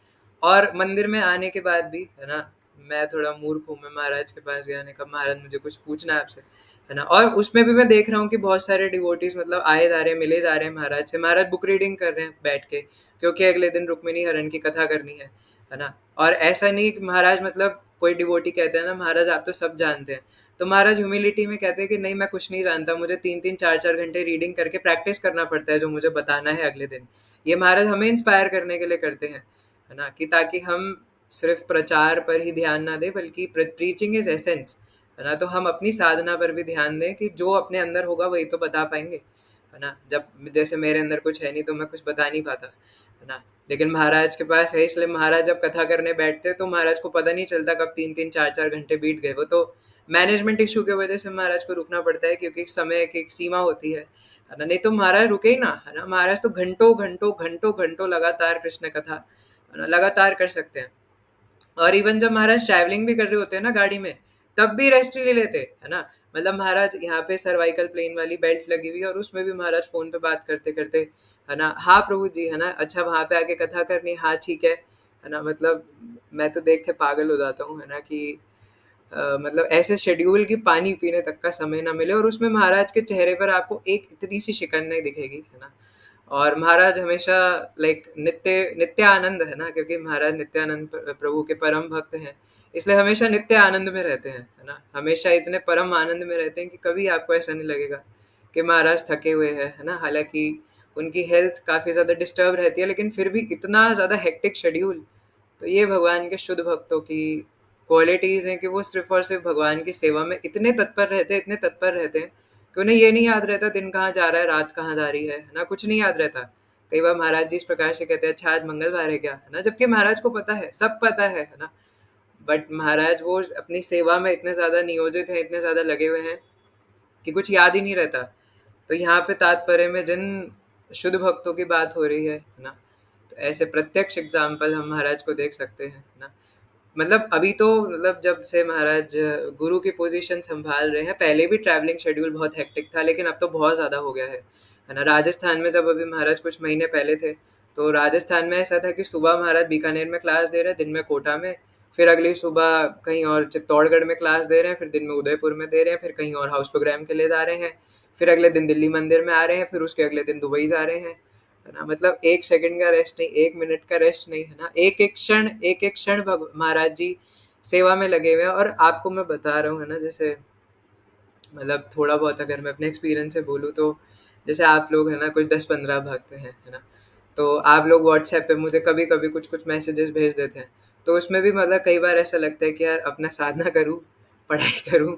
और मंदिर में आने के बाद भी, है ना, मैं थोड़ा मूर्ख हूँ, मैं महाराज के पास गया, ने कहा महाराज मुझे कुछ पूछना है आपसे, है ना। और उसमें भी मैं देख रहा हूँ कि बहुत सारे डिवोटीज मतलब आए जा रहे हैं, मिले जा रहे हैं महाराज से। महाराज बुक रीडिंग कर रहे हैं बैठ के, क्योंकि अगले दिन रुक्मिणी हरण की कथा करनी है ना। और ऐसा नहीं कि महाराज मतलब कोई डिवोटी कहते हैं ना महाराज आप तो सब जानते हैं, तो महाराज ह्यूमिलिटी में कहते हैं कि नहीं मैं कुछ नहीं जानता, मुझे 3-3 4-4 घंटे रीडिंग करके प्रैक्टिस करना पड़ता है जो मुझे बताना है अगले दिन। ये महाराज हमें इंस्पायर करने के लिए करते हैं, है ना, कि ताकि हम सिर्फ प्रचार पर ही ध्यान ना दें, बल्कि प्रीचिंग इज एसेंस, है ना। तो हम अपनी साधना पर भी ध्यान दें कि जो अपने अंदर होगा वही तो बता पाएंगे, है ना। जब जैसे मेरे अंदर कुछ है नहीं तो मैं कुछ बता नहीं पाता, है ना। लेकिन महाराज के पास है, इसलिए महाराज जब कथा करने बैठते तो महाराज को पता नहीं चलता कब 3-3 4-4 घंटे बीत गए। वो तो मैनेजमेंट इशू की वजह से महाराज को रुकना पड़ता है, क्योंकि समय की एक सीमा होती है ना। नहीं तो महाराज रुके ही ना, है ना। महाराज तो घंटों घंटों घंटों घंटों लगातार कृष्ण कथा, है ना, लगातार कर सकते हैं। और इवन जब महाराज ट्रैवलिंग भी कर रहे होते हैं ना गाड़ी में, तब भी रेस्ट नहीं लेते, है ना। मतलब महाराज यहाँ पे सर्वाइकल प्लेन वाली बेल्ट लगी हुई है, और उसमें भी महाराज फोन पे बात करते करते, है ना, हाँ प्रभु जी, है ना, अच्छा वहाँ पे आके कथा करनी, हाँ ठीक है ना। मतलब मैं तो देख के पागल हो जाता हूँ, है ना, कि मतलब ऐसे शेड्यूल की पानी पीने तक का समय ना मिले, और उसमें महाराज के चेहरे पर आपको एक इतनी सी शिकन नहीं दिखेगी, है ना। और महाराज हमेशा लाइक नित्य नित्य आनंद, है ना, क्योंकि महाराज नित्यानंद प्रभु के परम भक्त हैं, इसलिए हमेशा नित्य आनंद में रहते हैं, है ना। हमेशा इतने परम आनंद में रहते हैं कि कभी आपको ऐसा नहीं लगेगा कि महाराज थके हुए हैं, है ना। हालांकि उनकी हेल्थ काफ़ी ज़्यादा डिस्टर्ब रहती है, लेकिन फिर भी इतना ज़्यादा हेक्टिक शेड्यूल। तो ये भगवान के शुद्ध भक्तों की क्वालिटीज़ हैं कि वो सिर्फ और सिर्फ भगवान की सेवा में इतने तत्पर रहते हैं, इतने तत्पर रहते हैं कि उन्हें ये नहीं याद रहता दिन कहाँ जा रहा है, रात कहाँ जा रही है ना, कुछ नहीं याद रहता। कई बार महाराज जी इस प्रकार से कहते हैं अच्छा आज मंगलवार है क्या, है ना, जबकि महाराज को पता है, सब पता है ना। बट महाराज वो अपनी सेवा में इतने ज़्यादा नियोजित हैं, इतने ज़्यादा लगे हुए हैं कि कुछ याद ही नहीं रहता। तो यहाँ पे तात्पर्य में जिन शुद्ध भक्तों की बात हो रही है ना, तो ऐसे प्रत्यक्ष एग्जाम्पल हम महाराज को देख सकते हैं ना। मतलब अभी तो मतलब जब से महाराज गुरु की पोजीशन संभाल रहे हैं, पहले भी ट्रैवलिंग शेड्यूल बहुत हेक्टिक था, लेकिन अब तो बहुत ज़्यादा हो गया है ना। राजस्थान में जब अभी महाराज कुछ महीने पहले थे, तो राजस्थान में ऐसा था कि सुबह महाराज बीकानेर में क्लास दे रहे हैं, दिन में कोटा में, फिर अगली सुबह कहीं और चित्तौड़गढ़ में क्लास दे रहे हैं, फिर दिन में उदयपुर में दे रहे हैं, फिर कहीं और हाउस प्रोग्राम के लिए जा रहे हैं, फिर अगले दिन दिल्ली मंदिर में आ रहे हैं, फिर उसके अगले दिन दुबई जा रहे हैं, है ना। मतलब 1 सेकंड का रेस्ट नहीं, 1 मिनट का रेस्ट नहीं, है ना। एक-एक क्षण महाराज जी सेवा में लगे हुए हैं। और आपको मैं बता रहा हूँ, है ना, जैसे मतलब थोड़ा बहुत अगर मैं अपने एक्सपीरियंस से बोलूँ तो जैसे आप लोग है ना कुछ 10-15 भक्त हैं, है ना, तो आप लोग व्हाट्सएप पे मुझे कभी कभी कुछ कुछ मैसेजेस भेज देते हैं, तो उसमें भी मतलब कई बार ऐसा लगता है कि यार अपना साधना करूँ, पढ़ाई करूँ,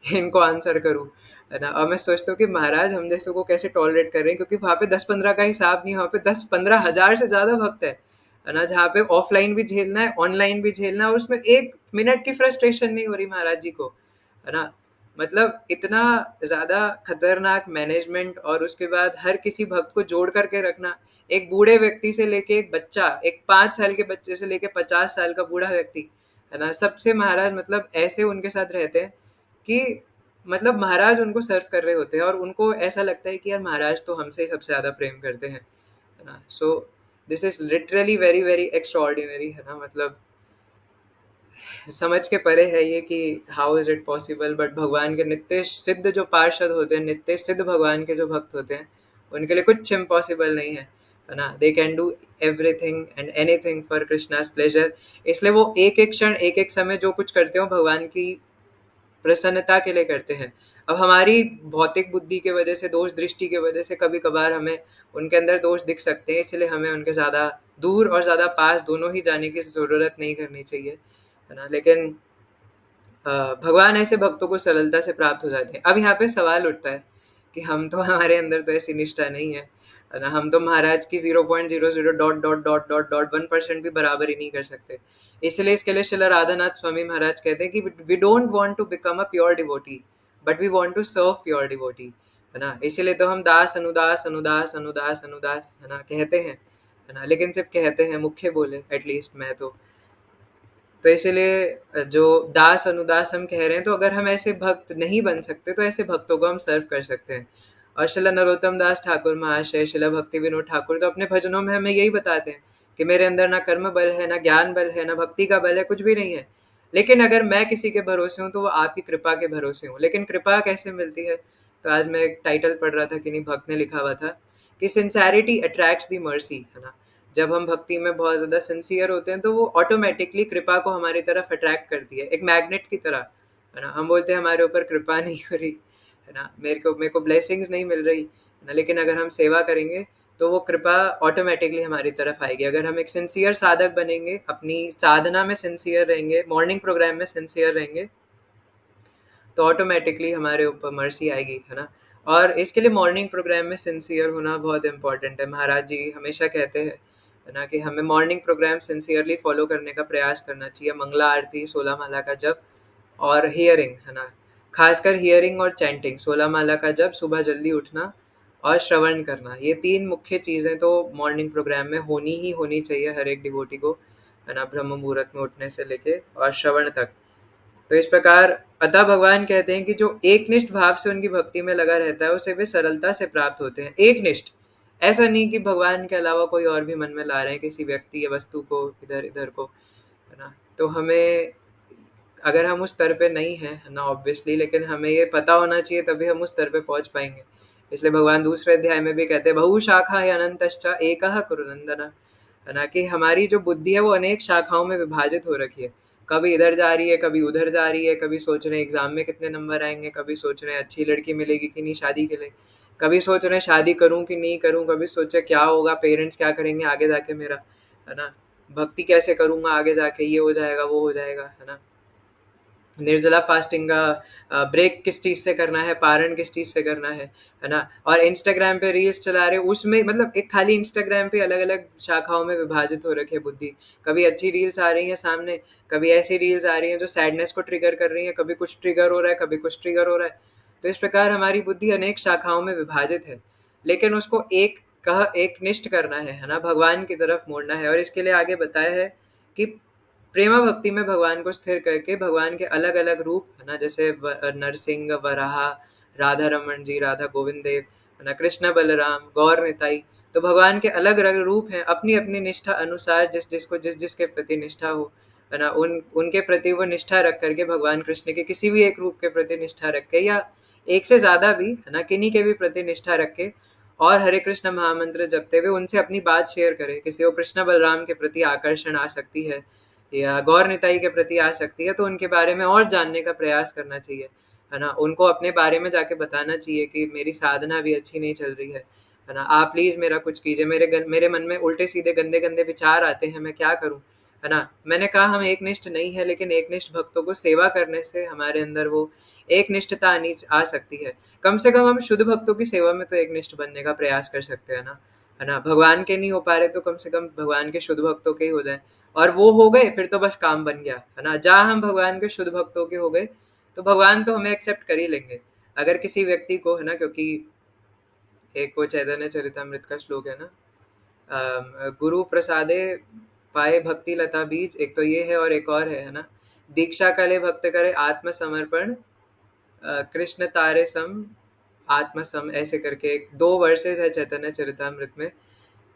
इनको आंसर करूँ, है ना। और मैं सोचता हूँ कि महाराज हम जैसे को कैसे टॉलरेट कर रहे हैं, क्योंकि वहाँ पे 10-15 का हिसाब नहीं, वहाँ पे 10-15 हज़ार से ज़्यादा भक्त है ना, जहाँ पे ऑफलाइन भी झेलना है, ऑनलाइन भी झेलना है, और उसमें 1 मिनट की फ्रस्ट्रेशन नहीं हो रही महाराज जी को, है ना। मतलब इतना ज़्यादा खतरनाक मैनेजमेंट, और उसके बाद हर किसी भक्त को जोड़ करके रखना, एक बूढ़े व्यक्ति से लेके एक बच्चा, एक 5 साल के बच्चे से लेके 50 साल का बूढ़ा व्यक्ति, है ना, सबसे महाराज मतलब ऐसे उनके साथ रहते हैं कि मतलब महाराज उनको सर्व कर रहे होते हैं, और उनको ऐसा लगता है कि यार महाराज तो हमसे ही सबसे ज़्यादा प्रेम करते हैं, है ना। So this is literally very very extraordinary, है ना। मतलब समझ के परे है ये कि how is it possible, but भगवान के नित्य सिद्ध जो पार्षद होते हैं, नित्य सिद्ध भगवान के जो भक्त होते हैं, उनके लिए कुछ इम्पॉसिबल नहीं है ना। They can do everything and anything for Krishna's pleasure. इसलिए वो एक एक क्षण, एक एक समय जो कुछ करते हो भगवान की प्रसन्नता के लिए करते हैं। अब हमारी भौतिक बुद्धि की वजह से, दोष दृष्टि की वजह से कभी कभार हमें उनके अंदर दोष दिख सकते हैं, इसलिए हमें उनके ज़्यादा दूर और ज़्यादा पास दोनों ही जाने की ज़रूरत नहीं करनी चाहिए, है ना। लेकिन भगवान ऐसे भक्तों को सरलता से प्राप्त हो जाते हैं। अब यहाँ पे सवाल उठता है कि हम तो, हमारे अंदर तो ऐसी निष्ठा नहीं है ना, हम तो महाराज की 0.00 dot dot dot dot dot 1% भी बराबर ही नहीं कर सकते। इसलिए इसके लिए श्रील राधानाथ स्वामी महाराज कहते हैं कि we don't want to become a pure devotee, but we want to serve pure devotee, है ना। इसीलिए तो हम दास अनुदास अनुदास अनुदास अनुदास, है ना, कहते हैं, है ना, लेकिन सिर्फ कहते हैं, मुख्य बोले एटलीस्ट मैं तो इसीलिए जो दास अनुदास हम कह रहे हैं, तो अगर हम ऐसे भक्त नहीं बन सकते तो ऐसे भक्तों को हम सर्व कर सकते हैं। और श्रील नरोत्तम दास ठाकुर महाशय, श्रील भक्ति विनोद ठाकुर तो अपने भजनों में हमें यही बताते हैं कि मेरे अंदर ना कर्म बल है, ना ज्ञान बल है, ना भक्ति का बल है, कुछ भी नहीं है, लेकिन अगर मैं किसी के भरोसे हूँ तो वो आपकी कृपा के भरोसे हूँ। लेकिन कृपा कैसे मिलती है, तो आज मैं एक टाइटल पढ़ रहा था, किन्हीं भक्त ने लिखा हुआ था कि सिंसैरिटी अट्रैक्ट्स दी मर्सी, है ना। जब हम भक्ति में बहुत ज़्यादा सिंसियर होते हैं तो वो ऑटोमेटिकली कृपा को हमारी तरफ अट्रैक्ट करती है, एक मैग्नेट की तरह, है ना। हम बोलते हैं हमारे ऊपर कृपा नहीं हो रही, है ना, मेरे को ब्लेसिंग्स नहीं मिल रही, है ना, लेकिन अगर हम सेवा करेंगे तो वो कृपा ऑटोमेटिकली हमारी तरफ आएगी। अगर हम एक सिंसियर साधक बनेंगे, अपनी साधना में सिंसियर रहेंगे, मॉर्निंग प्रोग्राम में सिंसियर रहेंगे, तो ऑटोमेटिकली हमारे ऊपर मर्सी आएगी, है ना। और इसके लिए मॉर्निंग प्रोग्राम में सिंसियर होना बहुत इंपॉर्टेंट है। महाराज जी हमेशा कहते हैं, है ना, कि हमें मॉर्निंग प्रोग्राम सिंसियरली फॉलो करने का प्रयास करना चाहिए। मंगला आरती, 16 माला का जप और हियरिंग, है ना, खासकर हियरिंग और चैंटिंग, 16 माला का जप, सुबह जल्दी उठना और श्रवण करना, ये 3 मुख्य चीज़ें तो मॉर्निंग प्रोग्राम में होनी ही होनी चाहिए हर एक डिवोटी को, है ना, ब्रह्म मुहूर्त में उठने से लेके और श्रवण तक। तो इस प्रकार अतः भगवान कहते हैं कि जो एकनिष्ठ भाव से उनकी भक्ति में लगा रहता है उसे वे सरलता से प्राप्त होते हैं। एकनिष्ठ, ऐसा नहीं कि भगवान के अलावा कोई और भी मन में ला रहे हैं, किसी व्यक्ति या वस्तु को, इधर इधर को, है ना। तो हमें, अगर हम उस स्तर पे नहीं हैं, है ना, ऑब्वियसली, लेकिन हमें ये पता होना चाहिए, तभी हम उस स्तर पे पहुंच पाएंगे। इसलिए भगवान दूसरे अध्याय में भी कहते हैं बहु शाखा है अनंतश्च एकः कुरुनंदन, है ना, कि हमारी जो बुद्धि है वो अनेक शाखाओं में विभाजित हो रखी है। कभी इधर जा रही है, कभी उधर जा रही है, कभी सोच रहे हैं एग्जाम में कितने नंबर आएंगे, कभी सोच रहे हैं अच्छी लड़की मिलेगी कि नहीं शादी के लिए, कभी सोच रहे हैं शादी करूं कि नहीं करूं, कभी सोचे क्या होगा, पेरेंट्स क्या करेंगे आगे जाके मेरा, है ना, भक्ति कैसे करूंगा आगे जाके, ये हो जाएगा वो हो जाएगा, है ना। निर्जला फास्टिंग का ब्रेक किस चीज़ से करना है, पारण किस चीज़ से करना है ना। और इंस्टाग्राम पे रील्स चला रहे, उसमें मतलब एक खाली इंस्टाग्राम पे अलग अलग शाखाओं में विभाजित हो रखी है बुद्धि। कभी अच्छी रील्स आ रही हैं सामने, कभी ऐसी रील्स आ रही हैं जो सैडनेस को ट्रिगर कर रही हैं, कभी कुछ ट्रिगर हो रहा है, कभी कुछ ट्रिगर हो रहा है। तो इस प्रकार हमारी बुद्धि अनेक शाखाओं में विभाजित है, लेकिन उसको एक निष्ठ करना है ना, भगवान की तरफ मोड़ना है। और इसके लिए आगे बताया है कि प्रेमा भक्ति में भगवान को स्थिर करके भगवान के अलग अलग रूप, है ना, जैसे नरसिंह, वराहा, राधा रमन जी, राधा गोविंद देव, है ना, कृष्ण बलराम, गौर निताई, तो भगवान के अलग अलग रूप हैं, अपनी अपनी निष्ठा अनुसार जिस जिसको जिस जिसके प्रति निष्ठा हो, है ना, उनके प्रति वो निष्ठा रख करके, भगवान कृष्ण के किसी भी एक रूप के प्रति निष्ठा रख के, या एक से ज्यादा भी, है ना, किन्हीं के भी प्रति निष्ठा रख के, और हरे कृष्ण महामंत्र जपते हुए उनसे अपनी बात शेयर करे। किसी को कृष्ण बलराम के प्रति आकर्षण आ सकती है, या गौर निताई के प्रति आ सकती है, तो उनके बारे में और जानने का प्रयास करना चाहिए, है ना। उनको अपने बारे में जाके बताना चाहिए कि मेरी साधना भी अच्छी नहीं चल रही है ना, आप प्लीज मेरा कुछ कीजिए, मेरे मन में उल्टे सीधे गंदे गंदे विचार आते हैं, मैं क्या करूं, है ना। मैंने कहा हम एक निष्ठ नहीं है, लेकिन एक निष्ठ भक्तों को सेवा करने से हमारे अंदर वो एक निष्ठता आ सकती है। कम से कम हम शुद्ध भक्तों की सेवा में तो एक निष्ठ बनने का प्रयास कर सकते हैं ना, है ना। भगवान के नहीं हो पा रहे तो कम से कम भगवान के शुद्ध भक्तों के ही हो जाए, और वो हो गए फिर तो बस काम बन गया, है ना। जहाँ हम भगवान के शुद्ध भक्तों के हो गए तो भगवान तो हमें एक्सेप्ट कर ही लेंगे। अगर किसी व्यक्ति को, है ना, क्योंकि एक वो चैतन्य चरितमृत का श्लोक है ना, गुरु प्रसादे पाए भक्ति लता बीज, एक तो ये है और एक और है ना, दीक्षा कले भक्त करे आत्मसमर्पण, कृष्ण तारे सम आत्मसम, ऐसे करके एक दो वर्सेस है चैतन्य चरितमृत में,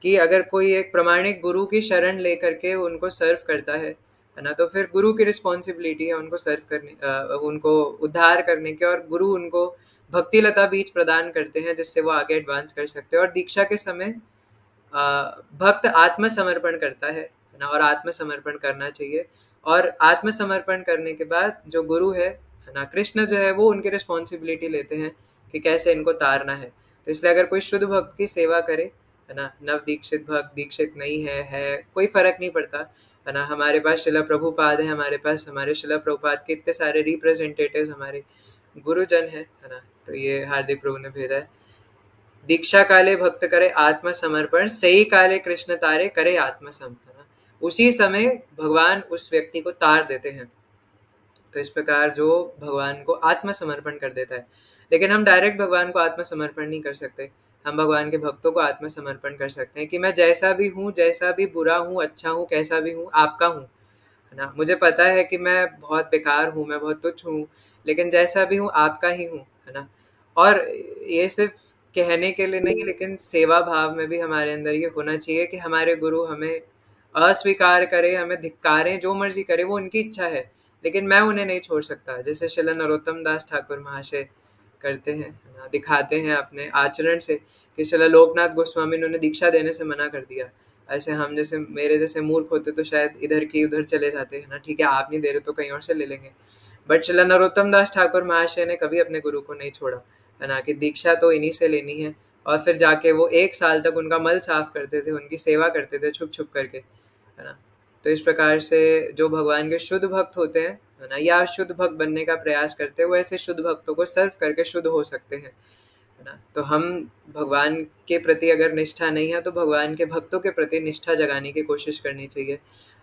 कि अगर कोई एक प्रामाणिक गुरु की शरण लेकर के उनको सर्व करता है ना, तो फिर गुरु की रिस्पॉन्सिबिलिटी है उनको सर्व करने, उनको उद्धार करने की, और गुरु उनको भक्ति लता बीज प्रदान करते हैं जिससे वो आगे एडवांस कर सकते हैं। और दीक्षा के समय भक्त आत्मसमर्पण करता है ना, और आत्मसमर्पण करना चाहिए। और आत्मसमर्पण करने के बाद जो गुरु है ना, कृष्ण जो है वो उनकी रिस्पॉन्सिबिलिटी लेते हैं कि कैसे इनको तारना है। तो इसलिए अगर कोई शुद्ध भक्त की सेवा करे, है ना, नव दीक्षित भक्त दीक्षित नहीं है कोई फर्क नहीं पड़ता, है ना। हमारे पास शिला प्रभुपाद है, हमारे पास हमारे शिला प्रभुपाद के इतने सारे रिप्रेजेंटेटिव्स हमारे गुरुजन है ना। तो ये हार्दिक प्रभु ने भेजा है, दीक्षा काले भक्त करे आत्मसमर्पण, सही काले कृष्ण तारे करे आत्मसमर्पण। उसी समय भगवान उस व्यक्ति को तार देते हैं। तो इस प्रकार जो भगवान को आत्मसमर्पण कर देता है, लेकिन हम डायरेक्ट भगवान को आत्मसमर्पण नहीं कर सकते। हम भगवान के भक्तों को आत्मसमर्पण कर सकते हैं कि मैं जैसा भी हूँ, जैसा भी बुरा हूँ, अच्छा हूँ, कैसा भी हूँ, आपका हूँ, है ना। मुझे पता है कि मैं बहुत बेकार हूँ, मैं बहुत तुच्छ हूँ, लेकिन जैसा भी हूँ आपका ही हूँ, है ना। और ये सिर्फ कहने के लिए नहीं, लेकिन सेवा भाव में भी हमारे अंदर ये होना चाहिए कि हमारे गुरु हमें अस्वीकार करे, हमें धिक्कारें, जो मर्जी करे, वो उनकी इच्छा है, लेकिन मैं उन्हें नहीं छोड़ सकता। जैसे श्रील नरोत्तम दास ठाकुर महाशय करते हैं, है ना, दिखाते हैं अपने आचरण से कि श्रील लोकनाथ गोस्वामी ने उन्हें दीक्षा देने से मना कर दिया। ऐसे हम जैसे मेरे जैसे मूर्ख होते तो शायद इधर की उधर चले जाते, हैं ना, ठीक है आप नहीं दे रहे तो कहीं और से ले लेंगे। बट श्रील नरोत्तम दास ठाकुर महाशय ने कभी अपने गुरु को नहीं छोड़ा, है ना, कि दीक्षा तो इन्हीं से लेनी है। और फिर जाके वो 1 साल तक उनका मल साफ करते थे, उनकी सेवा करते थे छुप छुप करके, है ना। तो इस प्रकार से जो भगवान के शुद्ध भक्त होते हैं, है ना, या शुद्ध भक्त बनने का प्रयास करते हैं, वो ऐसे शुद्ध भक्तों को सर्व करके शुद्ध हो सकते हैं, है ना। तो हम भगवान के प्रति अगर निष्ठा नहीं है तो भगवान के भक्तों के प्रति निष्ठा जगाने की कोशिश करनी चाहिए।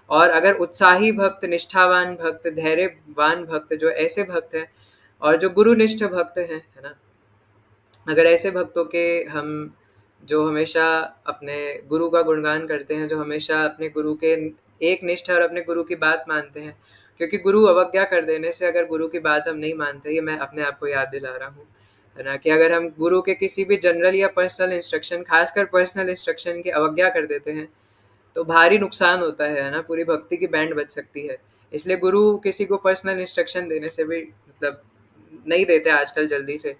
और अगर उत्साही भक्त, निष्ठावान भक्त, धैर्यवान भक्त, जो ऐसे भक्त हैं, और जो गुरुनिष्ठ भक्त हैं, है ना, अगर ऐसे भक्तों के हम जो हमेशा अपने गुरु का गुणगान करते हैं, जो हमेशा अपने गुरु के एक निष्ठ और अपने गुरु की बात मानते हैं, क्योंकि गुरु अवज्ञा कर देने से, अगर गुरु की बात हम नहीं मानते, ये मैं अपने आप को याद दिला रहा हूँ, है ना, कि अगर हम गुरु के किसी भी जनरल या पर्सनल इंस्ट्रक्शन, खासकर पर्सनल इंस्ट्रक्शन की अवज्ञा कर देते हैं, तो भारी नुकसान होता है ना, पूरी भक्ति की बैंड बच सकती है। इसलिए गुरु किसी को पर्सनल इंस्ट्रक्शन देने से भी मतलब नहीं देते आजकल जल्दी से,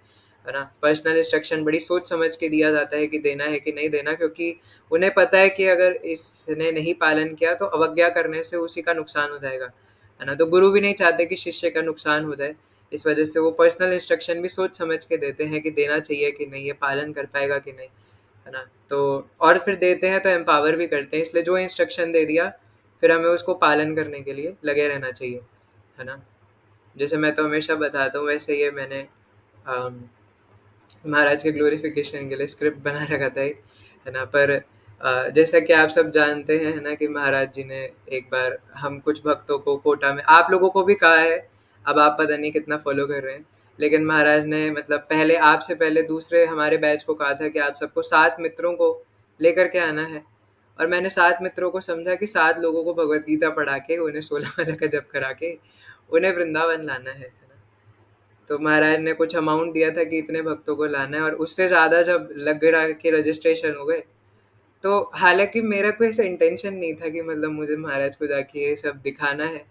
है ना। पर्सनल इंस्ट्रक्शन बड़ी सोच समझ के दिया जाता है कि देना है कि नहीं देना, क्योंकि उन्हें पता है कि अगर इसने नहीं पालन किया तो अवज्ञा करने से उसी का नुकसान हो जाएगा, है ना। तो गुरु भी नहीं चाहते कि शिष्य का नुकसान हो जाए, इस वजह से वो पर्सनल इंस्ट्रक्शन भी सोच समझ के देते हैं कि देना चाहिए कि नहीं, ये पालन कर पाएगा कि नहीं, है ना। तो और फिर देते हैं तो एम्पावर भी करते हैं, इसलिए जो इंस्ट्रक्शन दे दिया फिर हमें उसको पालन करने के लिए लगे रहना चाहिए, है ना। जैसे मैं तो हमेशा बताता हूँ, वैसे ये मैंने अम, महाराज के ग्लोरिफिकेशन के लिए स्क्रिप्ट बना रखा था एक, है ना। पर जैसा कि आप सब जानते हैं, है ना, कि महाराज जी ने एक बार हम कुछ भक्तों को कोटा में, आप लोगों को भी कहा है, अब आप पता नहीं कितना फॉलो कर रहे हैं, लेकिन महाराज ने मतलब पहले आपसे पहले दूसरे हमारे बैच को कहा था कि आप सबको 7 मित्रों को लेकर के आना है। और मैंने 7 मित्रों को समझा कि 7 लोगों को भगवत गीता पढ़ा के, उन्हें 16 माला का जप करा के उन्हें वृंदावन लाना है ना। तो महाराज ने कुछ अमाउंट दिया था कि इतने भक्तों को लाना है, और उससे ज़्यादा जब लग रहा कि रजिस्ट्रेशन हो गए, तो हालाँकि मेरा कोई ऐसा इंटेंशन नहीं था कि मतलब मुझे महाराज को जाके ये सब दिखाना है।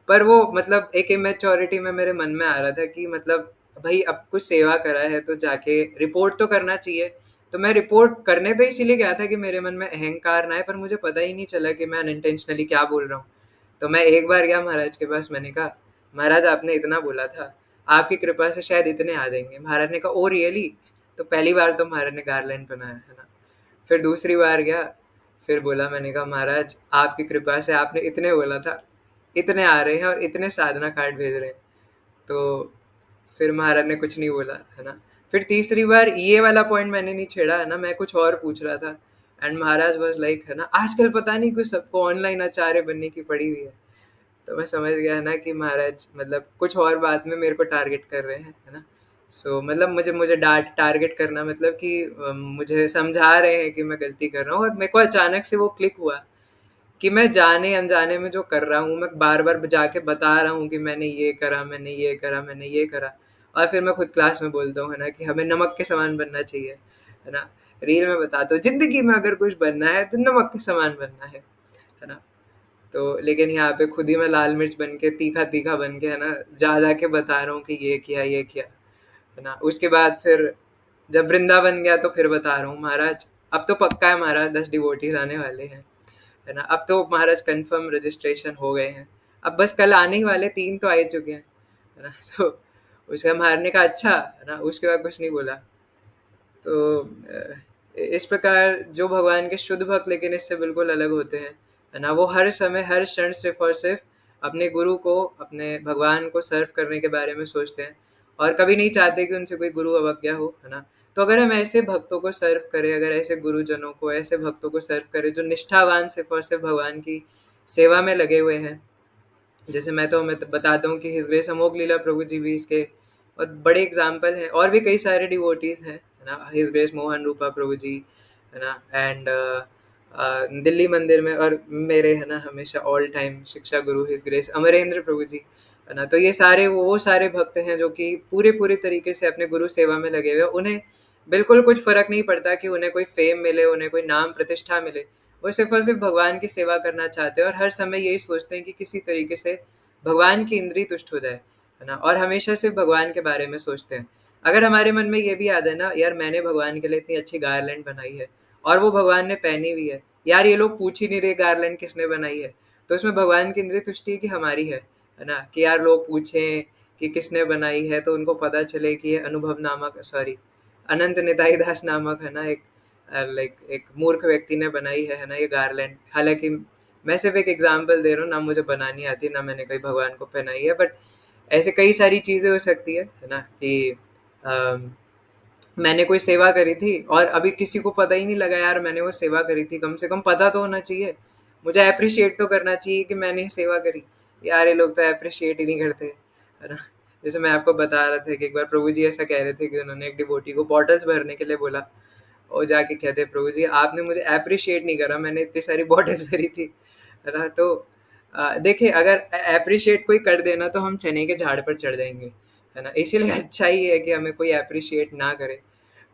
पर वो मतलब एक इमैच्योरिटी में मेरे मन में आ रहा था कि मतलब भई अब कुछ सेवा करा है तो जाके रिपोर्ट तो करना चाहिए। तो मैं रिपोर्ट करने तो इसीलिए गया था कि मेरे मन में अहंकार ना आए, पर मुझे पता ही नहीं चला कि मैं अनइंटेंशनली क्या बोल रहा हूँ। तो मैं एक बार गया महाराज के पास, मैंने कहा, "महाराज आपने इतना बोला था, आपकी कृपा से शायद इतने आ जाएँगे।" महाराज ने कहा, "ओह रियली?" तो पहली बार तो महाराज ने गारलैंड बनाया, है ना? फिर दूसरी बार गया, फिर बोला, मैंने कहा, "महाराज आपकी कृपा से आपने इतने बोला था, इतने आ रहे हैं और इतने साधना कार्ड भेज रहे हैं।" तो फिर महाराज ने कुछ नहीं बोला, है ना? फिर तीसरी बार ये वाला पॉइंट मैंने नहीं छेड़ा, है ना? मैं कुछ और पूछ रहा था एंड महाराज वाज़ लाइक, है ना, आजकल पता नहीं क्यों सबको ऑनलाइन आचार्य बनने की पड़ी हुई है। तो मैं समझ गया, है ना, कि महाराज मतलब कुछ और बात में मेरे को टारगेट कर रहे हैं, है ना? सो मतलब मुझे मुझे डाँट टारगेट करना मतलब कि मुझे समझा रहे हैं कि मैं गलती कर रहा हूँ, और मेरे को अचानक से वो क्लिक हुआ कि मैं जाने-अनजाने में जो कर रहा हूँ, मैं बार-बार जाके बता रहा हूँ कि मैंने ये करा, मैंने ये करा, मैंने ये करा, और फिर मैं खुद क्लास में बोलता हूँ, है ना, कि हमें नमक के समान बनना चाहिए, है ना? रील में बताता हूँ, ज़िंदगी में अगर कुछ बनना है तो नमक के समान बनना है ना? तो लेकिन यहाँ पे खुद ही मैं लाल मिर्च बन के, तीखा-तीखा बन के, है ना, जा-जा के बता रहा हूँ कि ये किया, है ना? उसके बाद फिर जब वृंदावन गया तो फिर बता रहा हूँ, महाराज अब तो पक्का है महाराज 10 डिवोटीज़ आने वाले हैं, है ना? अब तो महाराज कन्फर्म रजिस्ट्रेशन हो गए हैं। अब बस कल आने ही वाले 3 तो आ ही चुके हैं, है ना? तो उसके बाद महाराज ने कहा अच्छा, है ना? उसके बाद कुछ नहीं बोला। तो इस प्रकार जो भगवान के शुद्ध भक्त लेकिन इससे बिल्कुल अलग होते हैं, है ना? वो हर समय, हर क्षण सिर्फ़ और सिर्फ़ अपने गुरु को, अपने भगवान को सर्व करने के बारे में सोचते हैं, और कभी नहीं चाहते कि उनसे कोई गुरु अवज्ञा हो, है ना? तो अगर हम ऐसे भक्तों को सर्व करें, अगर ऐसे गुरुजनों को, ऐसे भक्तों को सर्व करें जो निष्ठावान सिर्फ़ और सिर्फ़ भगवान की सेवा में लगे हुए हैं, जैसे मैं तो बताता हूँ कि हिज ग्रेस अमोघ लीला प्रभु जी भी इसके बहुत बड़े एग्जाम्पल हैं, और भी कई सारे डिवोटीज हैं, है ना, हिज ग्रेस मोहन रूपा प्रभु जी, है ना, एंड दिल्ली मंदिर में, और मेरे, है ना, हमेशा ऑल टाइम शिक्षा गुरु हिज ग्रेस अमरेंद्र प्रभु जी, है ना। तो ये सारे वो सारे भक्त हैं जो कि पूरे पूरे तरीके से अपने गुरु सेवा में लगे हुए हैं। उन्हें बिल्कुल कुछ फर्क नहीं पड़ता कि उन्हें कोई फेम मिले, उन्हें कोई नाम प्रतिष्ठा मिले, वो सिर्फ़ और सिर्फ़ भगवान की सेवा करना चाहते हैं, और हर समय यही सोचते हैं कि किसी तरीके से भगवान की इंद्री तुष्ट हो जाए, है ना? और हमेशा सिर्फ़ भगवान के बारे में सोचते हैं। अगर हमारे मन में ये भी आ जाए ना, यार मैंने भगवान के लिए इतनी अच्छी गारलैंड बनाई है और वो भगवान ने पहनी हुई है, यार ये लोग पूछ ही नहीं रहे गारलैंड किसने बनाई है, तो उसमें भगवान की इंद्रिय तुष्टि की हमारी है ना? कि यार लोग पूछें कि किसने बनाई है, तो उनको पता चले कि ये अनुभव नामक, सॉरी, अनंत निताई दास नामक, है ना, एक लाइक एक मूर्ख व्यक्ति ने बनाई है ना, ये गारलैंड। हालाँकि मैं सिर्फ़ एक एग्ज़ाम्पल दे रहा हूँ, ना मुझे बनानी आती है, ना मैंने कभी भगवान को पहनाई है, बट ऐसे कई सारी चीज़ें हो सकती है ना? कि अम, मैंने कोई सेवा करी थी और अभी किसी को पता ही नहीं लगा यार मैंने वो सेवा करी थी, कम से कम पता तो होना चाहिए। मुझे एप्रिशिएट तो करना चाहिए कि मैंने ये सेवा करी। यार ये लोग तो एप्रिशिएट ही नहीं करते, है ना? जैसे मैं आपको बता रहा था कि एक बार प्रभु जी ऐसा कह रहे थे कि उन्होंने एक डिवोटी को बॉटल्स भरने के लिए बोला, और जाके कहते, प्रभु जी आपने मुझे एप्रिशिएट नहीं करा, मैंने इतनी सारी बॉटल्स भरी थी, है ना? तो देखिए अगर एप्रिशिएट कोई कर देना तो हम चने के झाड़ पर चढ़ जाएँगे, है ना? इसीलिए अच्छा ही है कि हमें कोई एप्रिशिएट ना करे,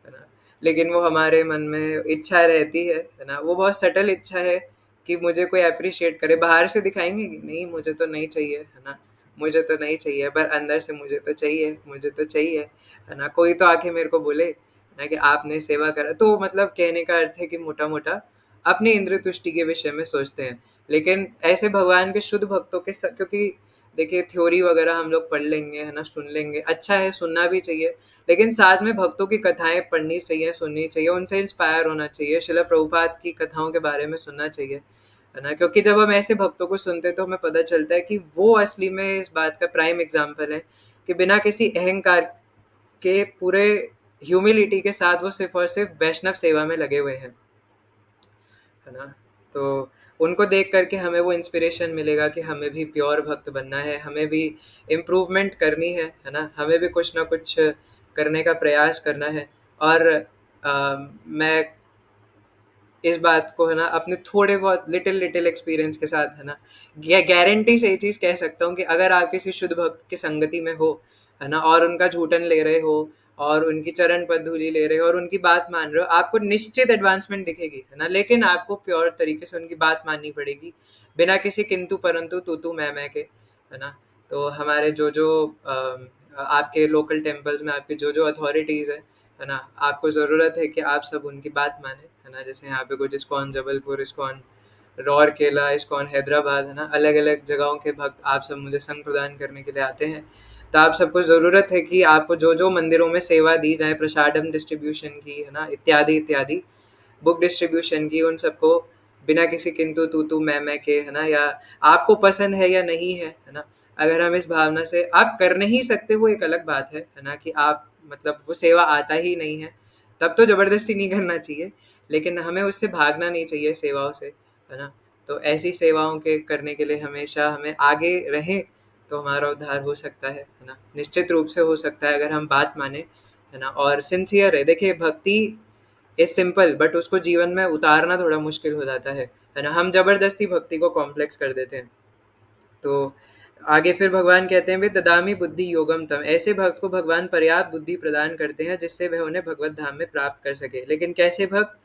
है ना? लेकिन वो हमारे मन में इच्छा रहती है ना? वो बहुत सटल इच्छा है कि मुझे कोई एप्रिशिएट करे। बाहर से दिखाएँगे कि नहीं मुझे तो नहीं चाहिए, है ना? मुझे तो नहीं चाहिए, पर अंदर से मुझे तो चाहिए, है ना? कोई तो आके मेरे को बोले ना कि आपने सेवा करा, तो मतलब कहने का अर्थ है कि मोटा-मोटा अपनी इंद्रिय तुष्टि के विषय में सोचते हैं। लेकिन ऐसे भगवान के शुद्ध भक्तों के स क्योंकि देखिए थ्योरी वगैरह हम लोग पढ़ लेंगे, है ना? सुन लेंगे, अच्छा है सुनना भी चाहिए, लेकिन साथ में भक्तों की कथाएँ पढ़नी चाहिए, सुननी चाहिए, उनसे इंस्पायर होना चाहिए, श्रील प्रभुपाद की कथाओं के बारे में सुनना चाहिए, है ना? क्योंकि जब हम ऐसे भक्तों को सुनते हैं तो हमें पता चलता है कि वो असली में इस बात का प्राइम एग्ज़ाम्पल है कि बिना किसी अहंकार के पूरे ह्यूमिलिटी के साथ वो सिर्फ़ और सिर्फ़ वैष्णव सेवा में लगे हुए हैं, है ना? तो उनको देख कर के हमें वो इंस्पिरेशन मिलेगा कि हमें भी प्योर भक्त बनना है, हमें भी इम्प्रूवमेंट करनी है ना? हमें भी कुछ ना कुछ करने का प्रयास करना है, और मैं इस बात को, है ना, अपने थोड़े बहुत लिटिल एक्सपीरियंस के साथ, है ना, गारंटी से ये चीज़ कह सकता हूँ कि अगर आप किसी शुद्ध भक्त की संगति में हो, है ना, और उनका झूठन ले रहे हो, और उनकी चरण पद धूली ले रहे हो और उनकी बात मान रहे हो, आपको निश्चित एडवांसमेंट दिखेगी, है ना। लेकिन आपको प्योर तरीके से उनकी बात माननी पड़ेगी, बिना किसी किंतु परंतु तू तू मैं के, है ना। तो हमारे जो जो आपके लोकल टेम्पल्स में आपके जो जो अथॉरिटीज़ है ना, आपको ज़रूरत है कि आप सब उनकी बात माने, है ना। जैसे यहाँ पे कुछ इस्कॉन जबलपुर, इस्कॉन रौरकेला, इस्कॉन हैदराबाद, है ना, अलग अलग जगहों के भक्त आप सब मुझे संग प्रदान करने के लिए आते हैं। तो आप सबको ज़रूरत है कि आपको जो जो मंदिरों में सेवा दी जाए, प्रसादम डिस्ट्रीब्यूशन की, है ना, इत्यादि इत्यादि, बुक डिस्ट्रीब्यूशन की, उन सबको बिना किसी किंतु तू तू मैं के, है ना, या आपको पसंद है या नहीं है ना, अगर हम इस भावना से, आप कर नहीं सकते वो एक अलग बात है ना, कि आप मतलब वो सेवा आता ही नहीं है, तब तो ज़बरदस्ती नहीं करना चाहिए, लेकिन हमें उससे भागना नहीं चाहिए सेवाओं से, है ना। तो ऐसी सेवाओं के करने के लिए हमेशा हमें आगे रहें, तो हमारा उद्धार हो सकता है ना, निश्चित रूप से हो सकता है अगर हम बात माने, है ना, और सिंसियर है। देखिए, भक्ति इज सिंपल, बट उसको जीवन में उतारना थोड़ा मुश्किल हो जाता है ना। हम जबरदस्ती भक्ति को कॉम्प्लेक्स कर देते हैं। तो आगे फिर भगवान कहते हैं, वे ददामी बुद्धि योगम तम, ऐसे भक्त को भगवान पर्याप्त बुद्धि प्रदान करते हैं जिससे वह उन्हें भगवत धाम में प्राप्त कर सके। लेकिन कैसे भक्त?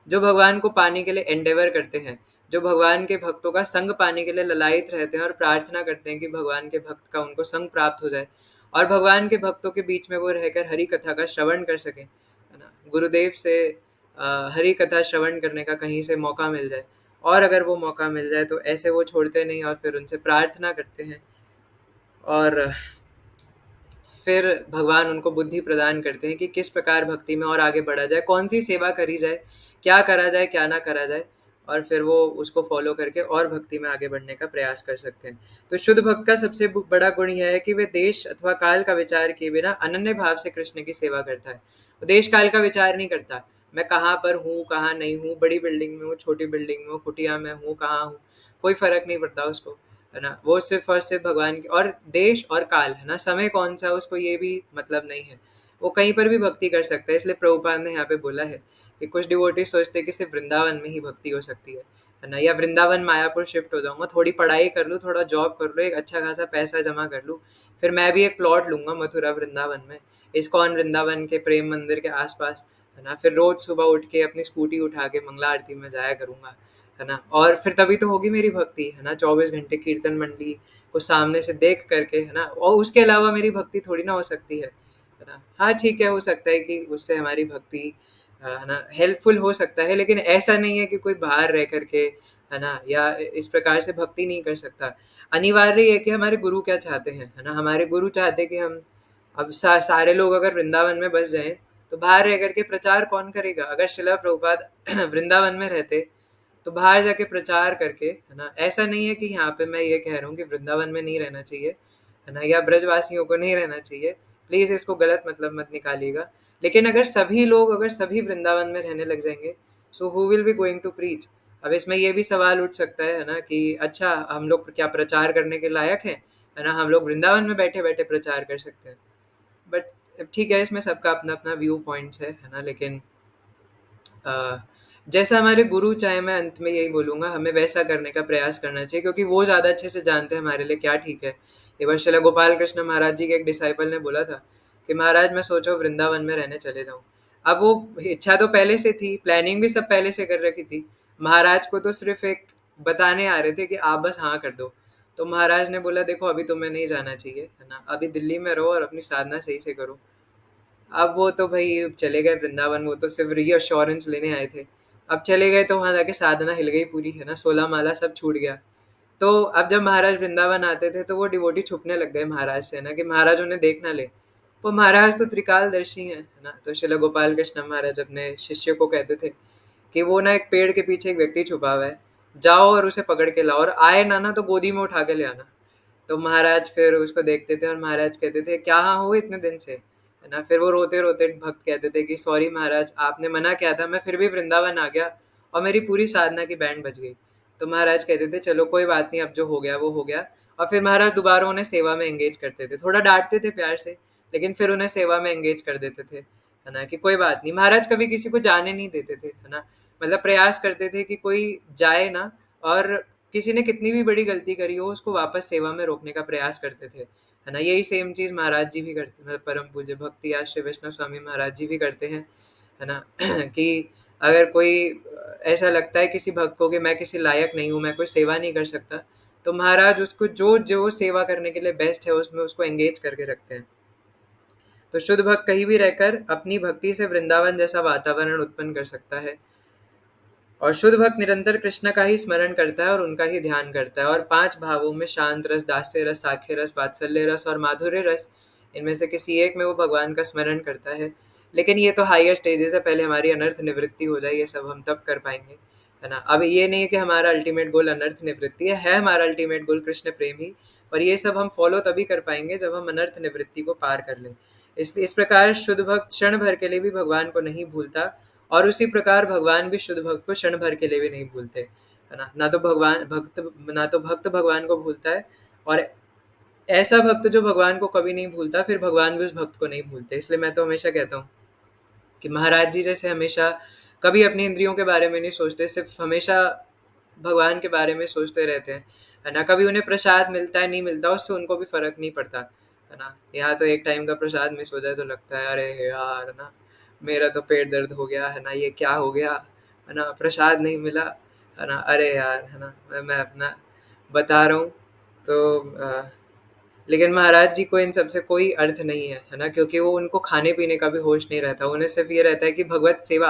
जो भगवान को पाने के लिए एंडेवर करते हैं, जो भगवान के भक्तों का संग पाने के लिए ललायित रहते हैं और प्रार्थना करते हैं कि भगवान के भक्त का उनको संग प्राप्त हो जाए, और भगवान के भक्तों के बीच में वो रहकर हरि कथा का श्रवण कर सकें, है ना। गुरुदेव से हरि कथा श्रवण करने का कहीं से मौका मिल जाए, और अगर वो मौका मिल जाए तो ऐसे वो छोड़ते नहीं और फिर उनसे प्रार्थना करते हैं, और फिर भगवान उनको बुद्धि प्रदान करते हैं कि किस प्रकार भक्ति में और आगे बढ़ा जाए, कौन सी सेवा करी जाए, क्या करा जाए, क्या ना करा जाए, और फिर वो उसको फॉलो करके और भक्ति में आगे बढ़ने का प्रयास कर सकते हैं। तो शुद्ध भक्त का सबसे बड़ा गुण यह है कि वे देश अथवा काल का विचार किए बिना अनन्य भाव से कृष्ण की सेवा करता है। वो देश काल का विचार नहीं करता, मैं कहाँ पर हूँ, कहाँ नहीं हूँ, बड़ी बिल्डिंग में हूँ, छोटी बिल्डिंग में हूँ, कुटिया में हूँ, कहाँ हूँ, कोई फर्क नहीं पड़ता उसको, है ना। वो सिर्फ और सिर्फ भगवान की, और देश और काल, है ना, समय कौन सा उसको ये भी मतलब नहीं है, वो कहीं पर भी भक्ति कर सकता है। इसलिए प्रभुपाद ने यहाँ पे बोला है कि कुछ डिवोटी सोचते हैं कि सिर्फ वृंदावन में ही भक्ति हो सकती है ना, या वृंदावन मायापुर शिफ्ट हो जाऊंगा, थोड़ी पढ़ाई कर लूँ, थोड़ा जॉब कर लूँ, एक अच्छा खासा पैसा जमा कर लूँ, फिर मैं भी एक प्लॉट लूंगा मथुरा वृंदावन में, इस्कॉन वृंदावन के प्रेम मंदिर के आसपास, है ना, फिर रोज सुबह उठ के अपनी स्कूटी उठा के मंगला आरती में जाया करूंगा, है ना, और फिर तभी तो होगी मेरी भक्ति, है ना, 24 घंटे कीर्तन मंडली को सामने से देख करके, है ना। और उसके अलावा मेरी भक्ति थोड़ी ना हो सकती है ना। हाँ ठीक है, हो सकता है कि उससे हमारी भक्ति, है ना, हेल्पफुल हो सकता है, लेकिन ऐसा नहीं है कि कोई बाहर रह करके, है ना, या इस प्रकार से भक्ति नहीं कर सकता। अनिवार्य है कि हमारे गुरु क्या चाहते हैं, है ना। हमारे गुरु चाहते हैं कि हम अब सारे लोग अगर वृंदावन में बस जाएं, तो बाहर रह करके प्रचार कौन करेगा? अगर शिला प्रभुपाद वृंदावन में रहते तो बाहर जाके प्रचार करके, है ना, ऐसा नहीं है कि यहाँ पे मैं ये कह रहा हूँ कि वृंदावन में नहीं रहना चाहिए, है ना, या ब्रजवासियों को नहीं रहना चाहिए, प्लीज़ इसको गलत मतलब मत निकालिएगा। लेकिन अगर सभी लोग, अगर सभी वृंदावन में रहने लग जाएंगे, so who will be going to preach? अब इसमें ये भी सवाल उठ सकता है ना, कि अच्छा हम लोग क्या प्रचार करने के लायक हैं, है ना, हम लोग वृंदावन में बैठे बैठे प्रचार कर सकते हैं। बट ठीक है, इसमें सबका अपना अपना व्यू पॉइंट्स है ना। लेकिन जैसा हमारे गुरु चाहे, मैं अंत में यही बोलूँगा, हमें वैसा करने का प्रयास करना चाहिए, क्योंकि वो ज़्यादा अच्छे से जानते हैं हमारे लिए क्या ठीक है। एक बार श्रील गोपाल कृष्ण महाराज जी के एक डिसाइपल ने बोला था कि महाराज मैं सोचो वृंदावन में रहने चले जाऊँ। अब वो इच्छा तो पहले से थी, प्लानिंग भी सब पहले से कर रखी थी, महाराज को तो सिर्फ एक बताने आ रहे थे कि आप बस हाँ कर दो। तो महाराज ने बोला देखो अभी तुम्हें नहीं जाना चाहिए, है ना, अभी दिल्ली में रहो और अपनी साधना सही से करो। अब वो तो भाई चले गए वृंदावन, वो तो सिर्फ रीअश्योरेंस लेने आए थे। अब चले गए तो वहाँ जाके साधना हिल गई पूरी, है ना, 16 माला सब छूट गया। तो अब जब महाराज वृंदावन आते थे तो वो डिवोटी छुपने लग गए महाराज से, ना, कि महाराज उन्हें देख ना ले। वो महाराज तो त्रिकालदर्शी हैं, है ना। तो श्रील गोपाल कृष्ण महाराज अपने शिष्य को कहते थे कि वो ना एक पेड़ के पीछे एक व्यक्ति छुपा हुआ है, जाओ और उसे पकड़ के लाओ, और आए ना ना तो गोदी में उठा के ले आना। तो महाराज फिर उसको देखते थे और महाराज कहते थे क्या हाँ हो इतने दिन से, है ना। फिर वो रोते रोते भक्त कहते थे कि सॉरी महाराज, आपने मना किया था, मैं फिर भी वृंदावन आ गया और मेरी पूरी साधना की बैंड बज गई। तो महाराज कहते थे चलो कोई बात नहीं, अब जो हो गया वो हो गया। और फिर महाराज दोबारा उन्हें सेवा में एंगेज करते थे, थोड़ा डांटते थे प्यार से, लेकिन फिर उन्हें सेवा में एंगेज कर देते थे, है ना, कि कोई बात नहीं। महाराज कभी किसी को जाने नहीं देते थे, है ना, मतलब प्रयास करते थे कि कोई जाए ना, और किसी ने कितनी भी बड़ी गलती करी हो उसको वापस सेवा में रोकने का प्रयास करते थे, है ना। यही सेम चीज़ महाराज जी भी करते, मतलब परम पूज्य भक्ति आश्रय वैष्णव स्वामी महाराज जी भी करते हैं, है ना। कि अगर कोई ऐसा लगता है किसी भक्त को कि मैं किसी लायक नहीं हूँ, मैं कोई सेवा नहीं कर सकता, तो महाराज उसको जो जो सेवा करने के लिए बेस्ट है उसमें उसको एंगेज करके रखते हैं। तो शुद्ध भक्त कहीं भी रहकर अपनी भक्ति से वृंदावन जैसा वातावरण उत्पन्न कर सकता है। और शुद्ध भक्त निरंतर कृष्ण का ही स्मरण करता है और उनका ही ध्यान करता है, और 5 भावों में शांत रस, दास्य रस, साख्य रस, वात्सल्य रस और माधुर्य रस, इनमें से किसी एक में वो भगवान का स्मरण करता है। लेकिन ये तो हायर स्टेजेस है, पहले हमारी अनर्थ निवृत्ति हो जाए, ये सब हम तब कर पाएंगे, है ना। अब ये नहीं है कि हमारा अल्टीमेट गोल अनर्थ निवृत्ति है हमारा अल्टीमेट गोल कृष्ण प्रेम ही, पर ये सब हम फॉलो तभी कर पाएंगे जब हम अनर्थ निवृत्ति को पार कर लें। इसलिए इस प्रकार शुद्ध भक्त क्षण भर के लिए भी भगवान को नहीं भूलता, और उसी प्रकार भगवान भी शुद्ध भक्त को क्षण भर के लिए भी नहीं भूलते, है ना। ना तो भक्त भगवान को भूलता है, और ऐसा भक्त जो भगवान को कभी नहीं भूलता, फिर भगवान भी उस भक्त को नहीं भूलते। इसलिए मैं तो हमेशा कहता हूँ कि महाराज जी जैसे हमेशा कभी अपनी इंद्रियों के बारे में नहीं सोचते, सिर्फ हमेशा भगवान के बारे में सोचते रहते हैं, है ना। कभी उन्हें प्रसाद मिलता है नहीं मिलता उससे उनको भी फर्क नहीं पड़ता, है ना। यहाँ तो एक टाइम का प्रसाद मिस हो जाए तो लगता है अरे यार, है ना, मेरा तो पेट दर्द हो गया, है ना, ये क्या हो गया, है ना, प्रसाद नहीं मिला, है ना, अरे यार, है ना, मैं अपना बता रहा हूँ। तो लेकिन महाराज जी को इन सब से कोई अर्थ नहीं है ना, क्योंकि वो उनको खाने पीने का भी होश नहीं रहता, उन्हें सिर्फ ये रहता है कि भगवत सेवा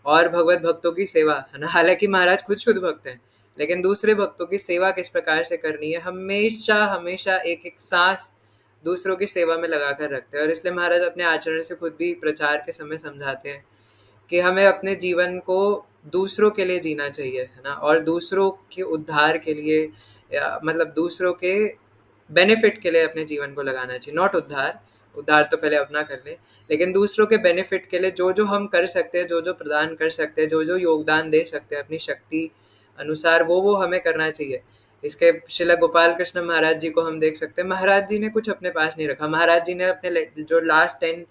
और भगवत भक्तों की सेवा, है ना। हालांकि महाराज खुद शुद्ध भक्त हैं, लेकिन दूसरे भक्तों की सेवा किस प्रकार से करनी है हमेशा हमेशा एक एक सांस दूसरों की सेवा में लगा कर रखते हैं। और इसलिए महाराज अपने आचरण से खुद भी प्रचार के समय समझाते हैं कि हमें अपने जीवन को दूसरों के लिए जीना चाहिए, है ना, और दूसरों के उद्धार के लिए, मतलब दूसरों के बेनिफिट के लिए अपने जीवन को लगाना चाहिए, नॉट उद्धार, उद्धार तो पहले अपना कर ले, लेकिन दूसरों के बेनिफिट के लिए जो जो हम कर सकते हैं, जो जो प्रदान कर सकते हैं, जो जो योगदान दे सकते हैं अपनी शक्ति अनुसार, वो हमें करना चाहिए। इसके शिला गोपाल कृष्ण महाराज जी को हम देख सकते हैं, महाराज जी ने कुछ अपने पास नहीं रखा। महाराज जी ने अपने जो लास्ट 10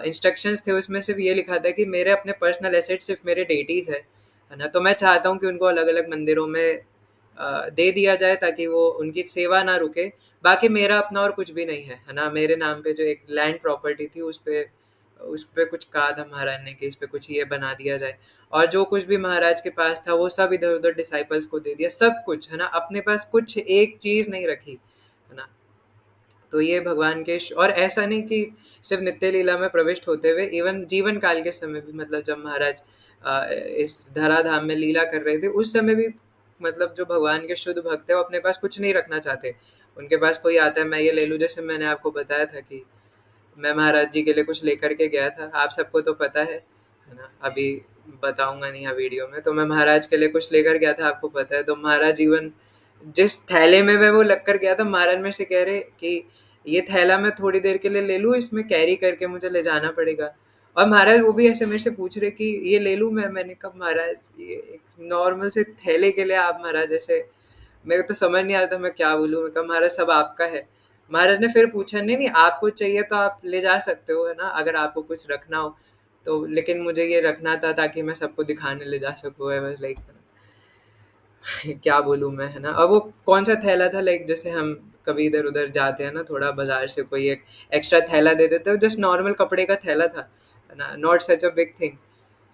इंस्ट्रक्शंस थे उसमें सिर्फ ये लिखा था कि मेरे अपने पर्सनल एसेट सिर्फ मेरे डेटीज़ है ना। तो मैं चाहता हूँ कि उनको अलग अलग मंदिरों में दे दिया जाए ताकि वो उनकी सेवा ना रुके। बाकी मेरा अपना और कुछ भी नहीं है ना। मेरे नाम पे जो एक लैंड प्रॉपर्टी थी उस पे कुछ कहा था महाराज ने कि इस पे कुछ ये बना दिया जाए, और जो कुछ भी महाराज के पास था वो सब इधर उधर डिसाइपल्स को दे दिया, सब कुछ, है ना। अपने पास कुछ एक चीज़ नहीं रखी, है ना। तो ये भगवान के और ऐसा नहीं कि सिर्फ नित्य लीला में प्रविष्ट होते हुए, इवन जीवन काल के समय भी, मतलब जब महाराज इस धराधाम में लीला कर रहे थे उस समय भी, मतलब जो भगवान के शुद्ध भक्त है वो अपने पास कुछ नहीं रखना चाहते। उनके पास कोई आता है मैं ये ले लूँ, जैसे मैंने आपको बताया था कि मैं महाराज जी के लिए कुछ लेकर के गया था, आप सबको तो पता है ना, अभी बताऊंगा नहीं यहाँ वीडियो में। तो मैं महाराज के लिए कुछ लेकर गया था, आपको पता है। तो महाराज इवन जिस थैले में मैं वो लग कर गया था, महाराज में से कह रहे कि ये थैला मैं थोड़ी देर के लिए ले लूँ, इसमें कैरी करके मुझे ले जाना पड़ेगा। और महाराज वो भी ऐसे मेरे से पूछ रहे कि ये ले लूँ मैंने कहा महाराज ये एक नॉर्मल से थैले के लिए आप महाराज ऐसे, मेरे को तो समझ नहीं आ रहा था मैं क्या बोलूँ। मैं कहा महाराज सब आपका है। महाराज ने फिर पूछा नहीं नहीं आपको चाहिए तो आप ले जा सकते हो, है ना, अगर आपको कुछ रखना हो तो, लेकिन मुझे ये रखना था ताकि मैं सबको दिखाने ले जा सकूँ। है बस लाइक क्या बोलूँ मैं, है ना। और वो कौन सा थैला था, लाइक जैसे हम कभी इधर उधर जाते हैं ना, थोड़ा बाजार से कोई एक एक्स्ट्रा थैला दे देते हो, जस्ट नॉर्मल कपड़े का थैला था, है ना, not such a big thing.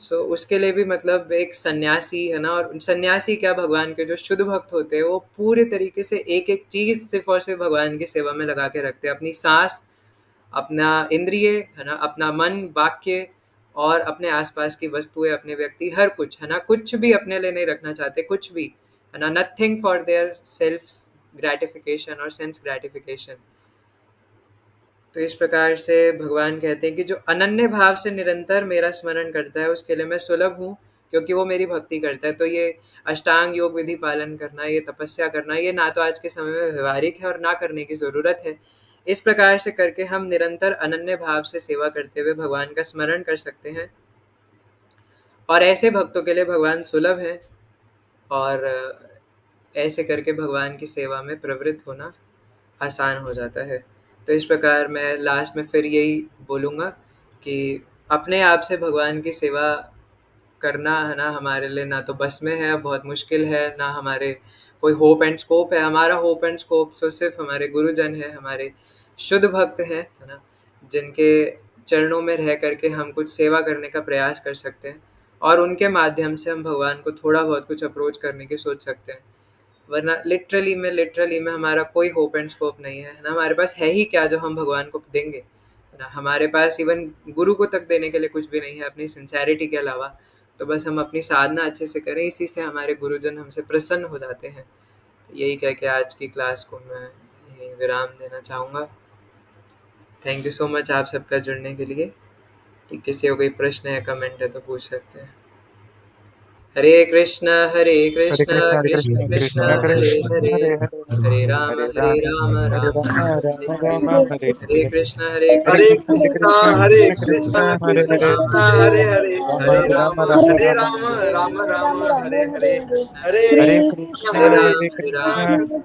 So उसके लिए भी मतलब एक सन्यासी, है ना, और सन्यासी क्या भगवान के जो शुद्ध भक्त होते हैं वो पूरे तरीके से एक एक चीज़ सिर्फ और सिर्फ भगवान की सेवा में लगा के रखते हैं। अपनी सांस, अपना इंद्रिय, है ना, अपना मन, वाक्य और अपने आसपास की वस्तुएं, अपने व्यक्ति, हर कुछ, है ना, कुछ भी अपने लिए नहीं रखना चाहते, कुछ भी, है ना, nothing for their self gratification और सेंस ग्रेटिफिकेशन। तो इस प्रकार से भगवान कहते हैं कि जो अनन्य भाव से निरंतर मेरा स्मरण करता है उसके लिए मैं सुलभ हूँ, क्योंकि वो मेरी भक्ति करता है। तो ये अष्टांग योग विधि पालन करना, ये तपस्या करना, ये ना तो आज के समय में व्यवहारिक है और ना करने की ज़रूरत है। इस प्रकार से करके हम निरंतर अनन्य भाव से सेवा करते हुए भगवान का स्मरण कर सकते हैं, और ऐसे भक्तों के लिए भगवान सुलभ है, और ऐसे करके भगवान की सेवा में प्रवृत्त होना आसान हो जाता है। तो इस प्रकार मैं लास्ट में फिर यही बोलूँगा कि अपने आप से भगवान की सेवा करना, है ना, हमारे लिए ना तो बस में है, बहुत मुश्किल है, ना हमारे कोई होप एंड स्कोप है। हमारा होप एंड स्कोप तो सिर्फ हमारे गुरुजन है, हमारे शुद्ध भक्त हैं, है ना, जिनके चरणों में रह करके हम कुछ सेवा करने का प्रयास कर सकते हैं और उनके माध्यम से हम भगवान को थोड़ा बहुत कुछ अप्रोच करने की सोच सकते हैं। वरना लिटरली में हमारा कोई होप एंड स्कोप नहीं है ना। हमारे पास है ही क्या जो हम भगवान को देंगे, है ना। हमारे पास इवन गुरु को तक देने के लिए कुछ भी नहीं है अपनी सिंसेरिटी के अलावा। तो बस हम अपनी साधना अच्छे से करें, इसी से हमारे गुरुजन हमसे प्रसन्न हो जाते हैं। तो यही कह के आज की क्लास को मैं यहीं विराम देना चाहूँगा। थैंक यू सो मच आप सबका जुड़ने के लिए। तो किसी को कोई प्रश्न है, कमेंट है तो पूछ सकते हैं। हरे कृष्णा हरे कृष्ण कृष्ण कृष्ण कृष्ण हरे कृष्ण हरे, हरे हरे हरे हरे राम राम राम राम राम हरे राम हरे। राम हरे हरे हरे कृष्णा हरे कृष्ण कृष्ण कृष्ण कृष्ण कृष्ण हरे हरे राम हरे हरे, राम हरे राम राम राम राम राम हरे राम हरे राम हरे हरे, हरे हरे कृष्ण राम कृष्ण राम